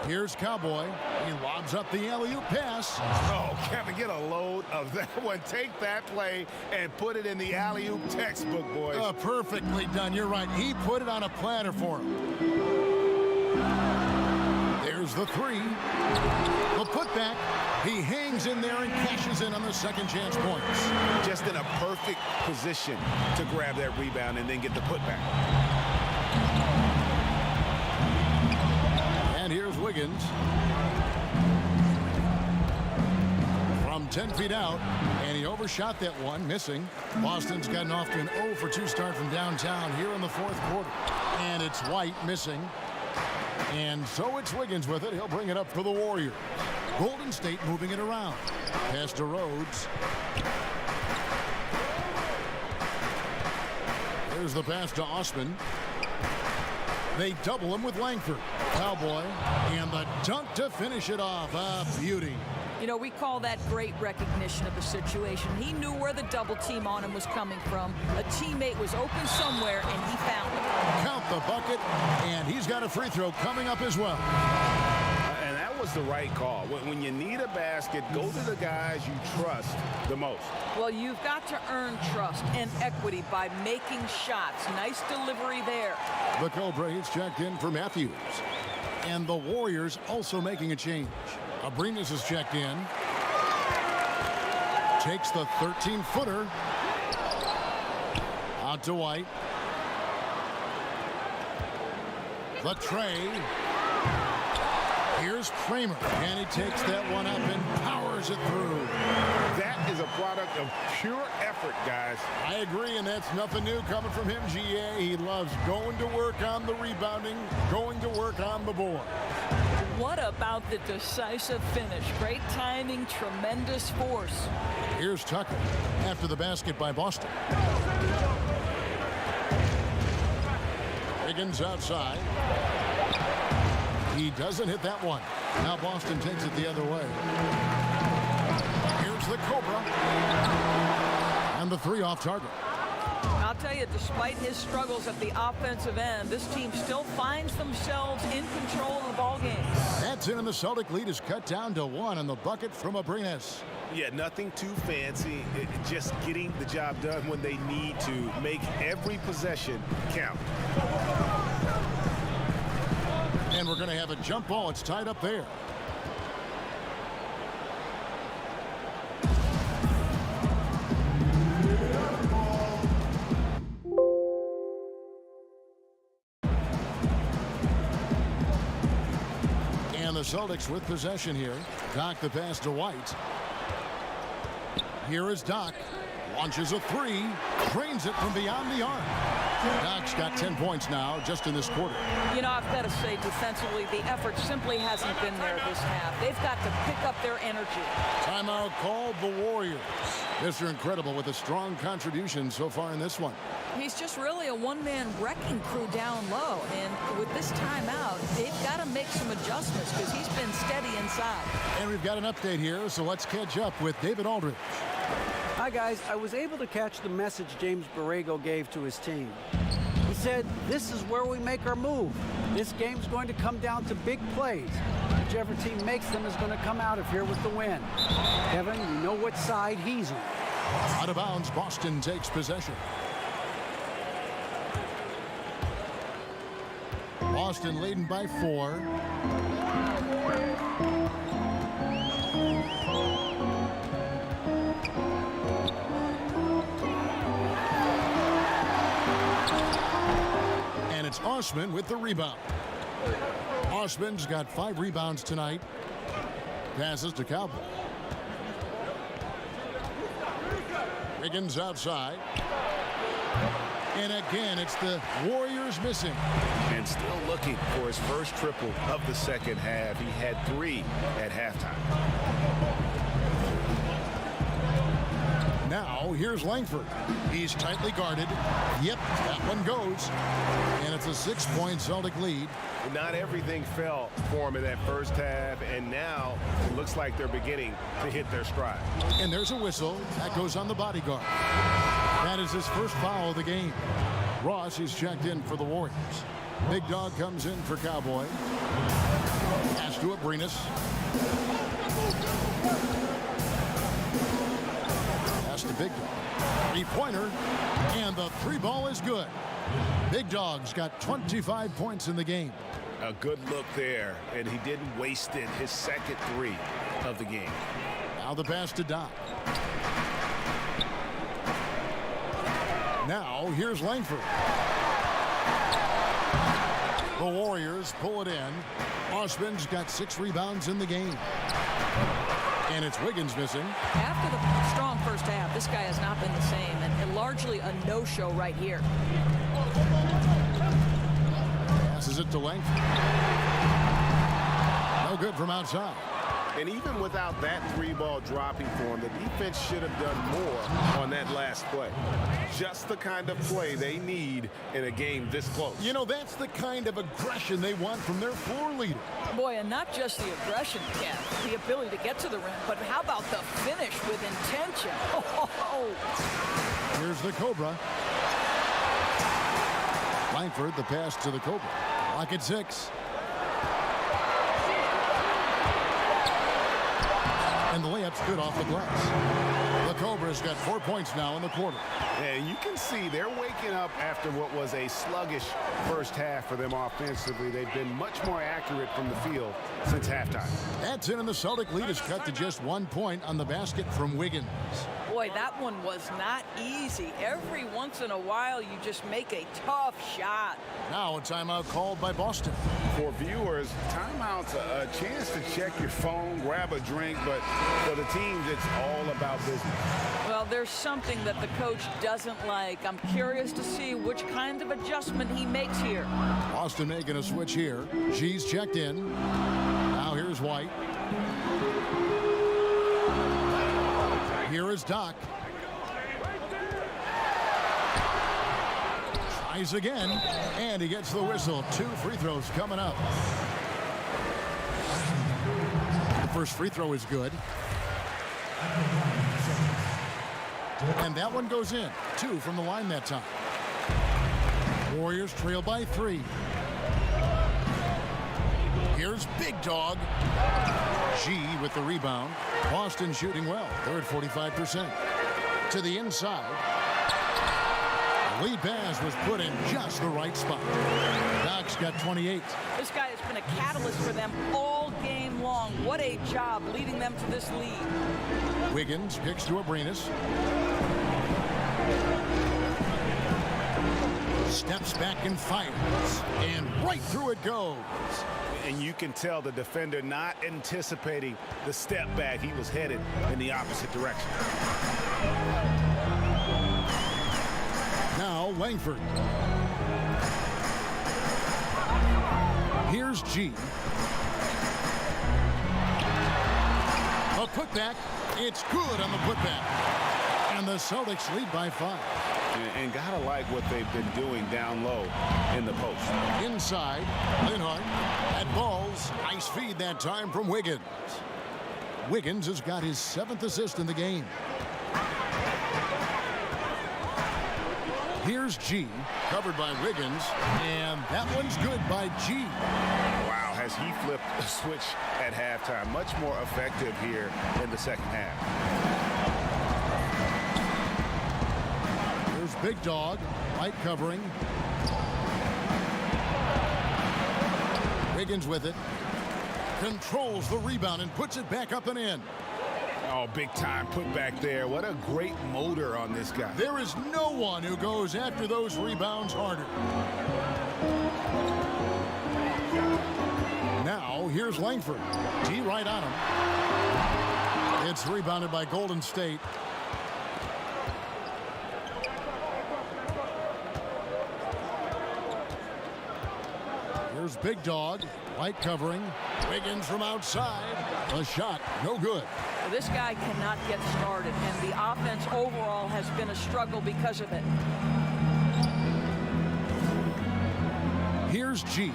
Here's Cowboy. He lobs up the alley-oop pass. Oh, Kevin, get a load of that one. Take that play and put it in the alley-oop textbook, boys. Perfectly done. You're right. He put it on a platter for him. There's the 3. The putback. He hangs in there and cashes in on the second chance points. Just in a perfect position to grab that rebound and then get the putback. And here's Wiggins. From 10 feet out, and he overshot that one, missing. Boston's gotten off to an 0 for 2 start from downtown here in the fourth quarter. And it's White missing. And so it's Wiggins with it. He'll bring it up for the Warriors. Golden State moving it around. Pass to Rhodes. There's the pass to Osman. They double him with Langford. Cowboy. And the dunk to finish it off. A beauty. You know, we call that great recognition of the situation. He knew where the double team on him was coming from. A teammate was open somewhere, and he found it. Count the bucket, and he's got a free throw coming up as well. And that was the right call. When you need a basket, go to the guys you trust the most. Well, you've got to earn trust and equity by making shots. Nice delivery there. The Cobra, he's checked in for Matthews. And the Warriors also making a change. Abrinas is checked in. Takes the 13-footer. Out to White. The tray. Here's Kramer. And he takes that one up and powers it through. That is a product of pure effort, guys. I agree, and that's nothing new coming from him, GA. He loves going to work on the rebounding, going to work on the board. What about the decisive finish? Great timing, tremendous force. Here's Tucker after the basket by Boston. Higgins outside. He doesn't hit that one. Now Boston takes it the other way. Here's the Cobra. And the 3 off target. I'll tell you, despite his struggles at the offensive end, this team still finds themselves in control of the ball game. That's in, and the Celtic lead is cut down to 1 on the bucket from Abrinas. Yeah, nothing too fancy. Just getting the job done when they need to. Make every possession count. And we're going to have a jump ball. It's tied up there. Celtics with possession here. Doc the pass to White. Here is Doc. Launches a three. Drains it from beyond the arc. Doc's got 10 points now just in this quarter. You know, I've got to say, defensively, the effort simply hasn't been there this half. They've got to pick up their energy. Timeout called the Warriors. Mr. Incredible with a strong contribution so far in this one. He's just really a one-man wrecking crew down low. And with this timeout, they've got to make some adjustments because he's been steady inside. And we've got an update here, so let's catch up with David Aldridge. Hi, guys. I was able to catch the message James Borrego gave to his team. He said, this is where we make our move. This game's going to come down to big plays. Whichever team makes them is going to come out of here with the win. Kevin, you know what side he's on. Out of bounds, Boston takes possession. Boston leading by 4. And it's Osman with the rebound. Osman's got 5 rebounds tonight. Passes to Cowboy. Wiggins outside. And again, it's the Warriors missing. And still looking for his first triple of the second half. He had 3 at halftime. Now, here's Langford. He's tightly guarded. Yep, that one goes. And it's a 6-point Celtic lead. Not everything fell for him in that first half, and now it looks like they're beginning to hit their stride. And there's a whistle. That goes on the bodyguard. That is his first foul of the game. Ross is checked in for the Warriors. Big Dog comes in for Cowboy. Pass to Abrinas. Pass to Big Dog. 3-pointer. And the 3-ball is good. Big Dog's got 25 points in the game. A good look there, and he didn't waste it. His second 3 of the game. Now the pass to Doc. Now here's Langford. The Warriors pull it in. Osman's got 6 rebounds in the game. And it's Wiggins missing. After the strong first half, this guy has not been the same, and largely a no-show right here. Passes it to Langford. No good from outside. And even without that 3-ball dropping for him, the defense should have done more on that last play. Just the kind of play they need in a game this close. You know, that's the kind of aggression they want from their floor leader. Boy, and not just the aggression, Ken, the ability to get to the rim, but how about the finish with intention? Here's the Cobra. Langford, the pass to the Cobra. Lock at 6. And the layup's good off the glass. The Cobra's got 4 points now in the quarter. And you can see they're waking up after what was a sluggish first half for them offensively. They've been much more accurate from the field since halftime. That's in, and the Celtic lead is cut to just 1 point on the basket from Wiggins. Boy, that one was not easy. Every once in a while, you just make a tough shot. Now a timeout called by Boston. For viewers, timeout's a chance to check your phone, grab a drink, but for the teams, it's all about business. Well, there's something that the coach doesn't like. I'm curious to see which kind of adjustment he makes here. Boston making a switch here. She's checked in. Now here's White. Here is Doc. Tries again, and he gets the whistle. 2 free throws coming up. The first free throw is good. And that one goes in. 2 from the line that time. Warriors trail by 3. Here's Big Dog. G with the rebound. Boston shooting well. They're at 45%. To the inside. Lead pass was put in just the right spot. Doc's got 28. This guy has been a catalyst for them all game long. What a job leading them to this lead. Wiggins kicks to Abrinas. Steps back and fires. And right through it goes. And you can tell the defender not anticipating the step back. He was headed in the opposite direction. Now Langford. Here's G. A putback. It's good on the putback. And the Celtics lead by 5. And gotta like what they've been doing down low in the post. Inside, Linhart at balls. Nice feed that time from Wiggins. Wiggins has got his 7th assist in the game. Here's G, covered by Wiggins, and that one's good by G. Wow, has he flipped the switch at halftime? Much more effective here in the second half. Here's Big Dog, light covering. Wiggins with it. Controls the rebound and puts it back up and in. Oh, big time put back there. What a great motor on this guy. There is no one who goes after those rebounds harder. Now, here's Langford. T right on him. It's rebounded by Golden State. Here's Big Dog, light covering. Wiggins from outside. A shot, no good. Well, this guy cannot get started, and the offense overall has been a struggle because of it. Here's G.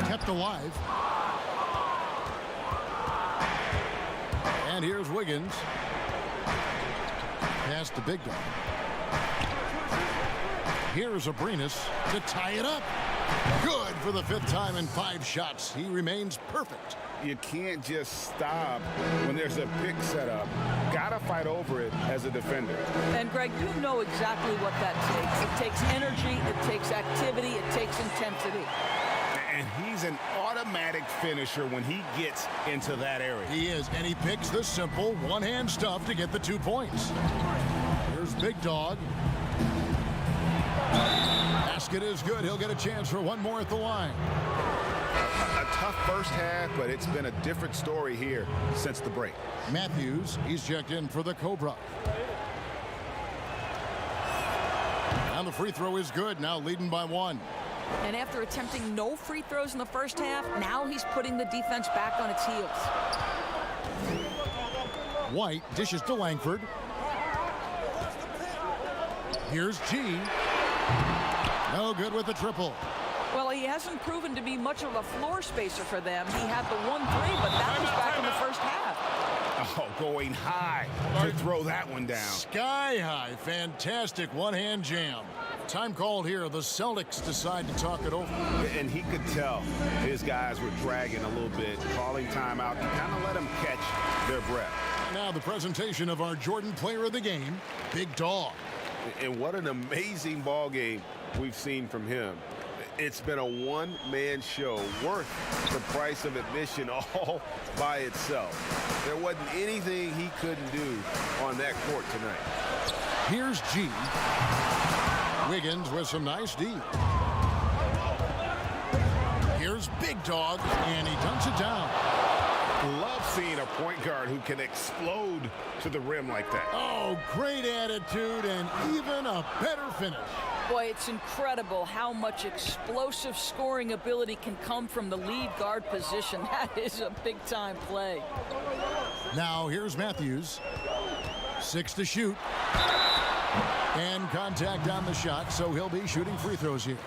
Kept alive. And here's Wiggins. Pass to Big Dog. Here's Abrinas to tie it up. Good for the 5th time in 5 shots. He remains perfect. You can't just stop when there's a pick set up. Gotta fight over it as a defender. And Greg, you know exactly what that takes. It takes energy, it takes activity, it takes intensity. And he's an automatic finisher when he gets into that area. He is, and he picks the simple one-hand stuff to get the 2 points. Here's Big Dog. Basket is good. He'll get a chance for one more at the line. A tough first half, but it's been a different story here since the break. Matthews, he's checked in for the Cobra. And the free throw is good, now leading by 1. And after attempting no free throws in the first half, now he's putting the defense back on its heels. White dishes to Langford. Here's G. No good with the triple. Well, he hasn't proven to be much of a floor spacer for them. He had the 1-3, but that was back in the first half. Oh, going high to throw that one down. Sky high. Fantastic one-hand jam. Time called here. The Celtics decide to talk it over. And he could tell his guys were dragging a little bit, calling timeout to kind of let them catch their breath. Now the presentation of our Jordan Player of the Game, Big Dog. And what an amazing ball game we've seen from him. It's been a one-man show worth the price of admission all by itself. There wasn't anything he couldn't do on that court tonight. Here's G. Wiggins with some nice D. Here's Big Dog, and he dunks it down. Love seeing a point guard who can explode to the rim like that. Oh, great attitude and even a better finish. Boy, it's incredible how much explosive scoring ability can come from the lead guard position. That is a big-time play. Now here's Matthews. 6 to shoot. And contact on the shot, so he'll be shooting free throws here.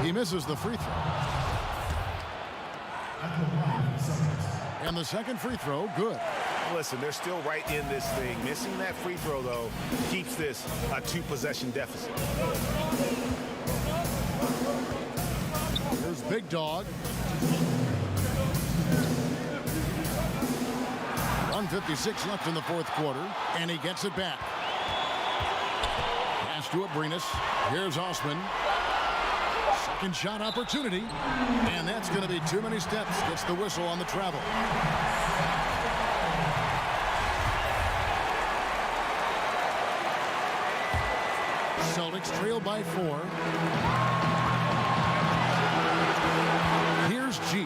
He misses the free throw. And the second free throw, good. Listen, they're still right in this thing. Missing that free throw, though, keeps this a 2-possession deficit. Here's Big Dog. 1:56 left in the 4th quarter, and he gets it back. Pass to Abrinas. Here's Osman. Second shot opportunity, and that's going to be too many steps. Gets the whistle on the travel. Celtics trail by 4. Here's G.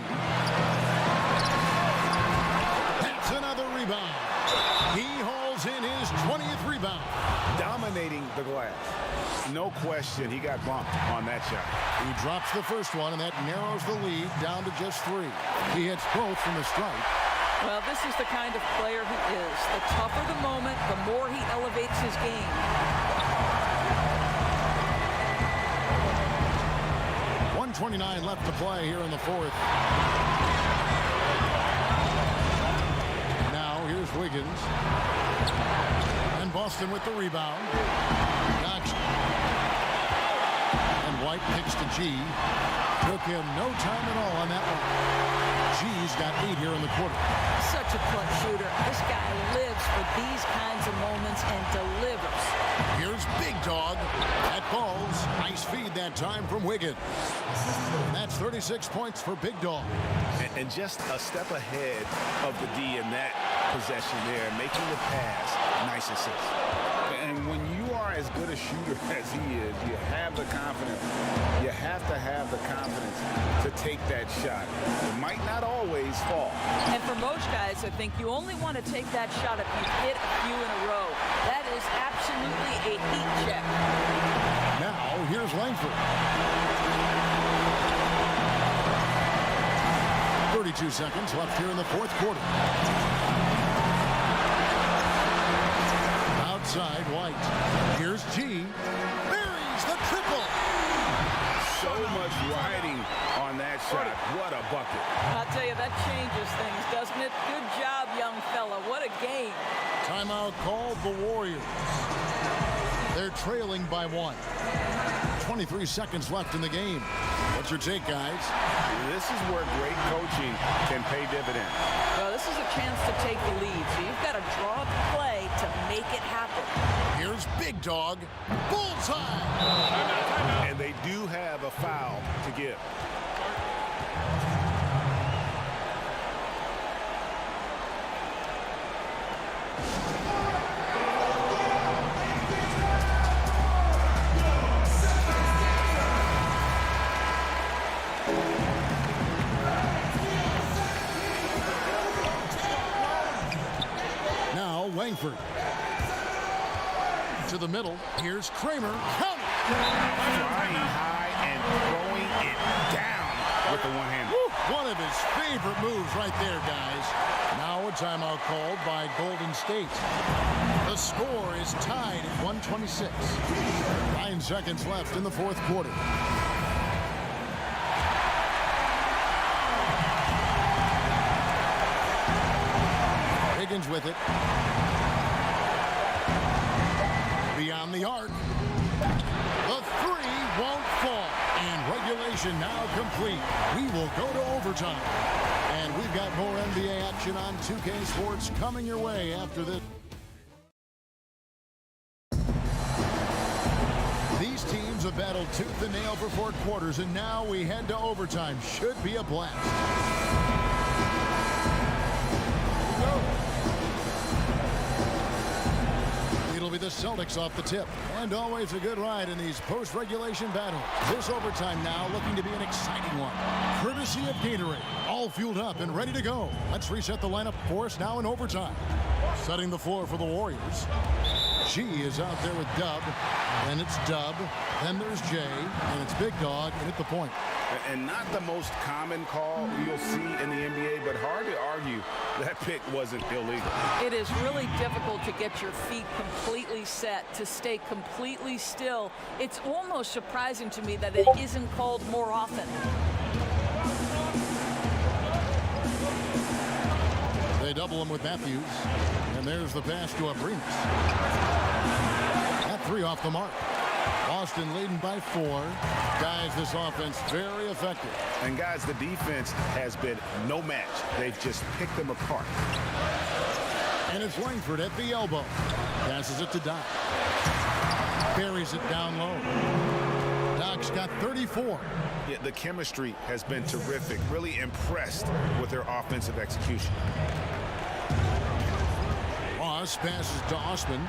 That's another rebound. He hauls in his 20th rebound. Dominating the glass. No question, he got bumped on that shot. He drops the first one, and that narrows the lead down to just 3. He hits both from the stripe. Well, this is the kind of player he is. The tougher the moment, the more he elevates his game. 1:29 left to play here in the 4th. Now here's Wiggins. And Boston with the rebound. Gotcha. And White picks to G. Took him no time at all on that one. G's got 8 here in the quarter. Such a clutch shooter. This guy lives for these kinds of moments and delivers. Here's Big Dog. That falls. Nice feed that time from Wiggins. And that's 36 points for Big Dog. And just a step ahead of the D in that possession there, making the pass. Nice assist. And when you are as good a shooter as he is, you have the confidence. You have to have the confidence to take that shot. It might not always fall. And for most guys, I think you only want to take that shot if you hit a few in a row. That is absolutely a heat check. Now, here's Langford. 32 seconds left here in the 4th quarter. Outside, White. Here's G. Buries the triple. So much riding on that shot. What a bucket. I'll tell you, that changes things, doesn't it? Good job, young fella. What a game. Timeout called the Warriors. They're trailing by 1. 23 seconds left in the game. What's your take, guys? This is where great coaching can pay dividends. Well, this is a chance to take the lead, so you've got to draw the play to make it happen. Here's Big Dog. Bullseye! And they do have a foul to give. Langford. To the middle. Here's Kramer. Count it! Flying high and throwing it down with the one-hand. One of his favorite moves right there, guys. Now a timeout called by Golden State. The score is tied at 126. 9 seconds left in the 4th quarter. Wiggins with it. Beyond the arc. The 3 won't fall. And regulation now complete. We will go to overtime. And we've got more NBA action on 2K Sports coming your way after this. These teams have battled tooth and nail for 4 quarters, and now we head to overtime. Should be a blast. It'll be the Celtics off the tip. And always a good ride in these post-regulation battles. This overtime now looking to be an exciting one. Courtesy of Gatorade. All fueled up and ready to go. Let's reset the lineup for us now in overtime. Setting the floor for the Warriors. G is out there with Dub. Then it's Dub. Then there's Jay. And it's Big Dog and at the point. And not the most common call you'll see in the NBA, but hard to argue that pick wasn't illegal. It is really difficult to get your feet completely set, to stay completely still. It's almost surprising to me that it isn't called more often. They double him with Matthews. And there's the pass to Abrinas. That 3 off the mark. Boston leading by 4. Guys, this offense very effective. And guys, the defense has been no match. They've just picked them apart. And it's Langford at the elbow. Passes it to Doc. Buries it down low. Doc's got 34. Yeah, the chemistry has been terrific. Really impressed with their offensive execution. Ross passes to Osman.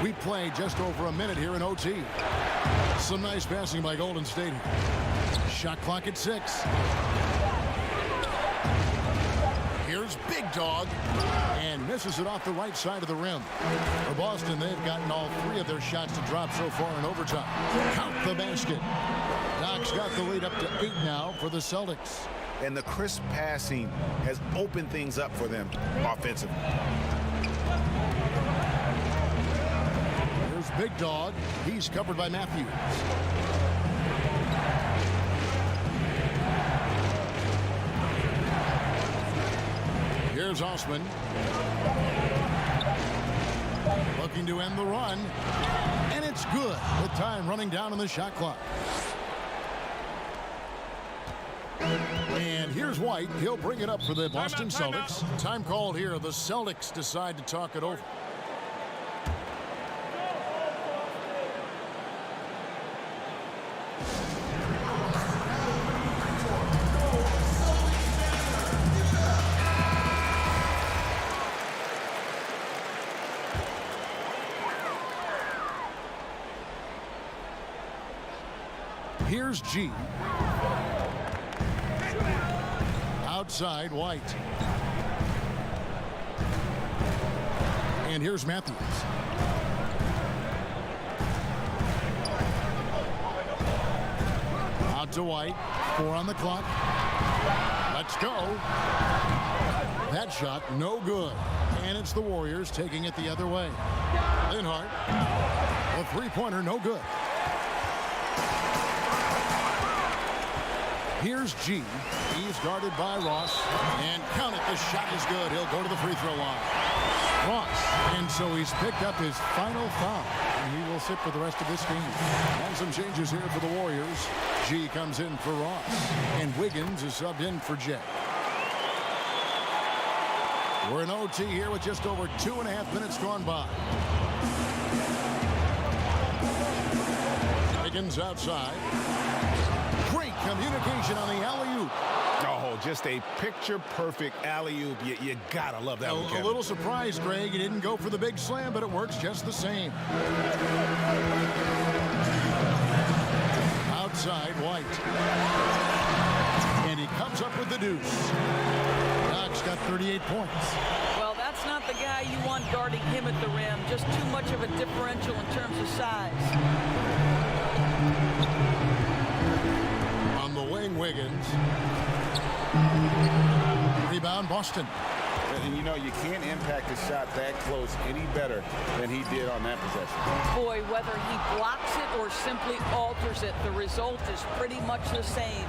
We play just over a minute here in OT. Some nice passing by Golden State. Shot clock at 6. Here's Big Dog, and misses it off the right side of the rim. For Boston, they've gotten all 3 of their shots to drop so far in overtime. Count the basket. Doc's got the lead up to 8 now for the Celtics. And the crisp passing has opened things up for them offensively. Here's Big Dog. He's covered by Matthews. Here's Osman. Looking to end the run. And it's good with time running down on the shot clock. And here's White. He'll bring it up for the Boston Celtics. Time called here. The Celtics decide to talk it over. Here's G. Outside, White. And here's Matthews. Out to White. 4 on the clock. Let's go. That shot, no good. And it's the Warriors taking it the other way. Linhart. A 3-pointer, no good. Here's G. He's guarded by Ross. And count it, the shot is good. He'll go to the free throw line. Ross. And so he's picked up his final foul. And he will sit for the rest of this game. And some changes here for the Warriors. G comes in for Ross. And Wiggins is subbed in for Jay. We're in OT here with just over 2.5 minutes gone by. Wiggins outside. Great communication on the alley-oop. Oh, just a picture-perfect alley-oop. You gotta love that one, Kevin. A little surprised, Greg. He didn't go for the big slam, but it works just the same. Outside, White. And he comes up with the deuce. Doc's got 38 points. Well, that's not the guy you want guarding him at the rim. Just too much of a differential in terms of size. On the wing, Wiggins. Rebound, Boston. And you know, you can't impact a shot that close any better than he did on that possession. Boy, whether he blocks it or simply alters it, the result is pretty much the same.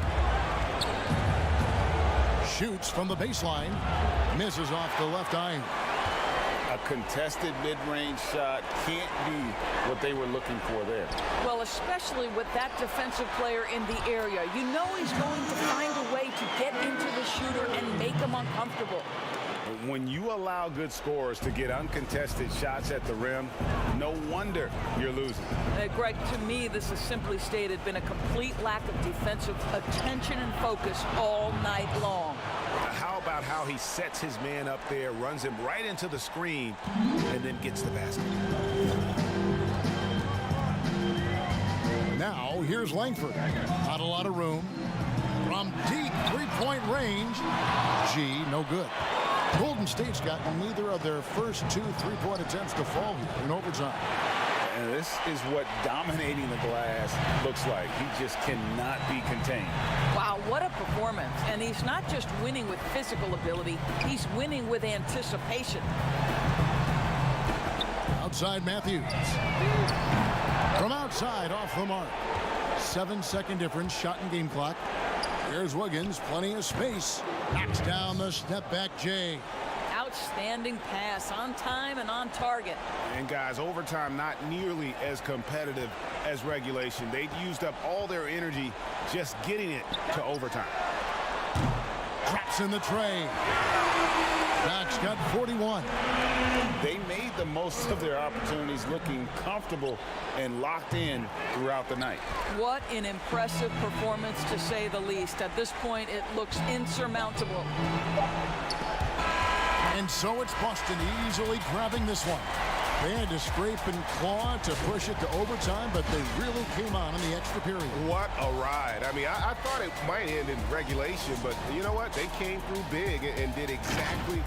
Shoots from the baseline. Misses off the left iron. A contested mid-range shot can't be what they were looking for there. Well, especially with that defensive player in the area. You know he's going to find a way to get into the shooter and make him uncomfortable. When you allow good scorers to get uncontested shots at the rim, no wonder you're losing. Greg, to me, this has simply stated been a complete lack of defensive attention and focus all night long. How about how he sets his man up there, runs him right into the screen, and then gets the basket? Now, here's Langford. Not a lot of room. From deep three-point range. G, no good. Golden State's got neither of their first 2 3-point attempts to fall here in overtime. And this is what dominating the glass looks like. He just cannot be contained. Wow, what a performance. And he's not just winning with physical ability, he's winning with anticipation. Outside Matthews. From outside, off the mark. 7-second difference, shot and game clock. Here's Wiggins, plenty of space. Knocks down the step back J. Outstanding pass, on time and on target. And guys, overtime not nearly as competitive as regulation. They used up all their energy just getting it to overtime. Traps in the tray. Doc's got 41. They made the most of their opportunities, looking comfortable and locked in throughout the night. What an impressive performance, to say the least. At this point, it looks insurmountable. And so it's Boston easily grabbing this one. They had to scrape and claw to push it to overtime, but they really came on in the extra period. What a ride. I mean, I thought it might end in regulation, but you know what? They came through big and did exactly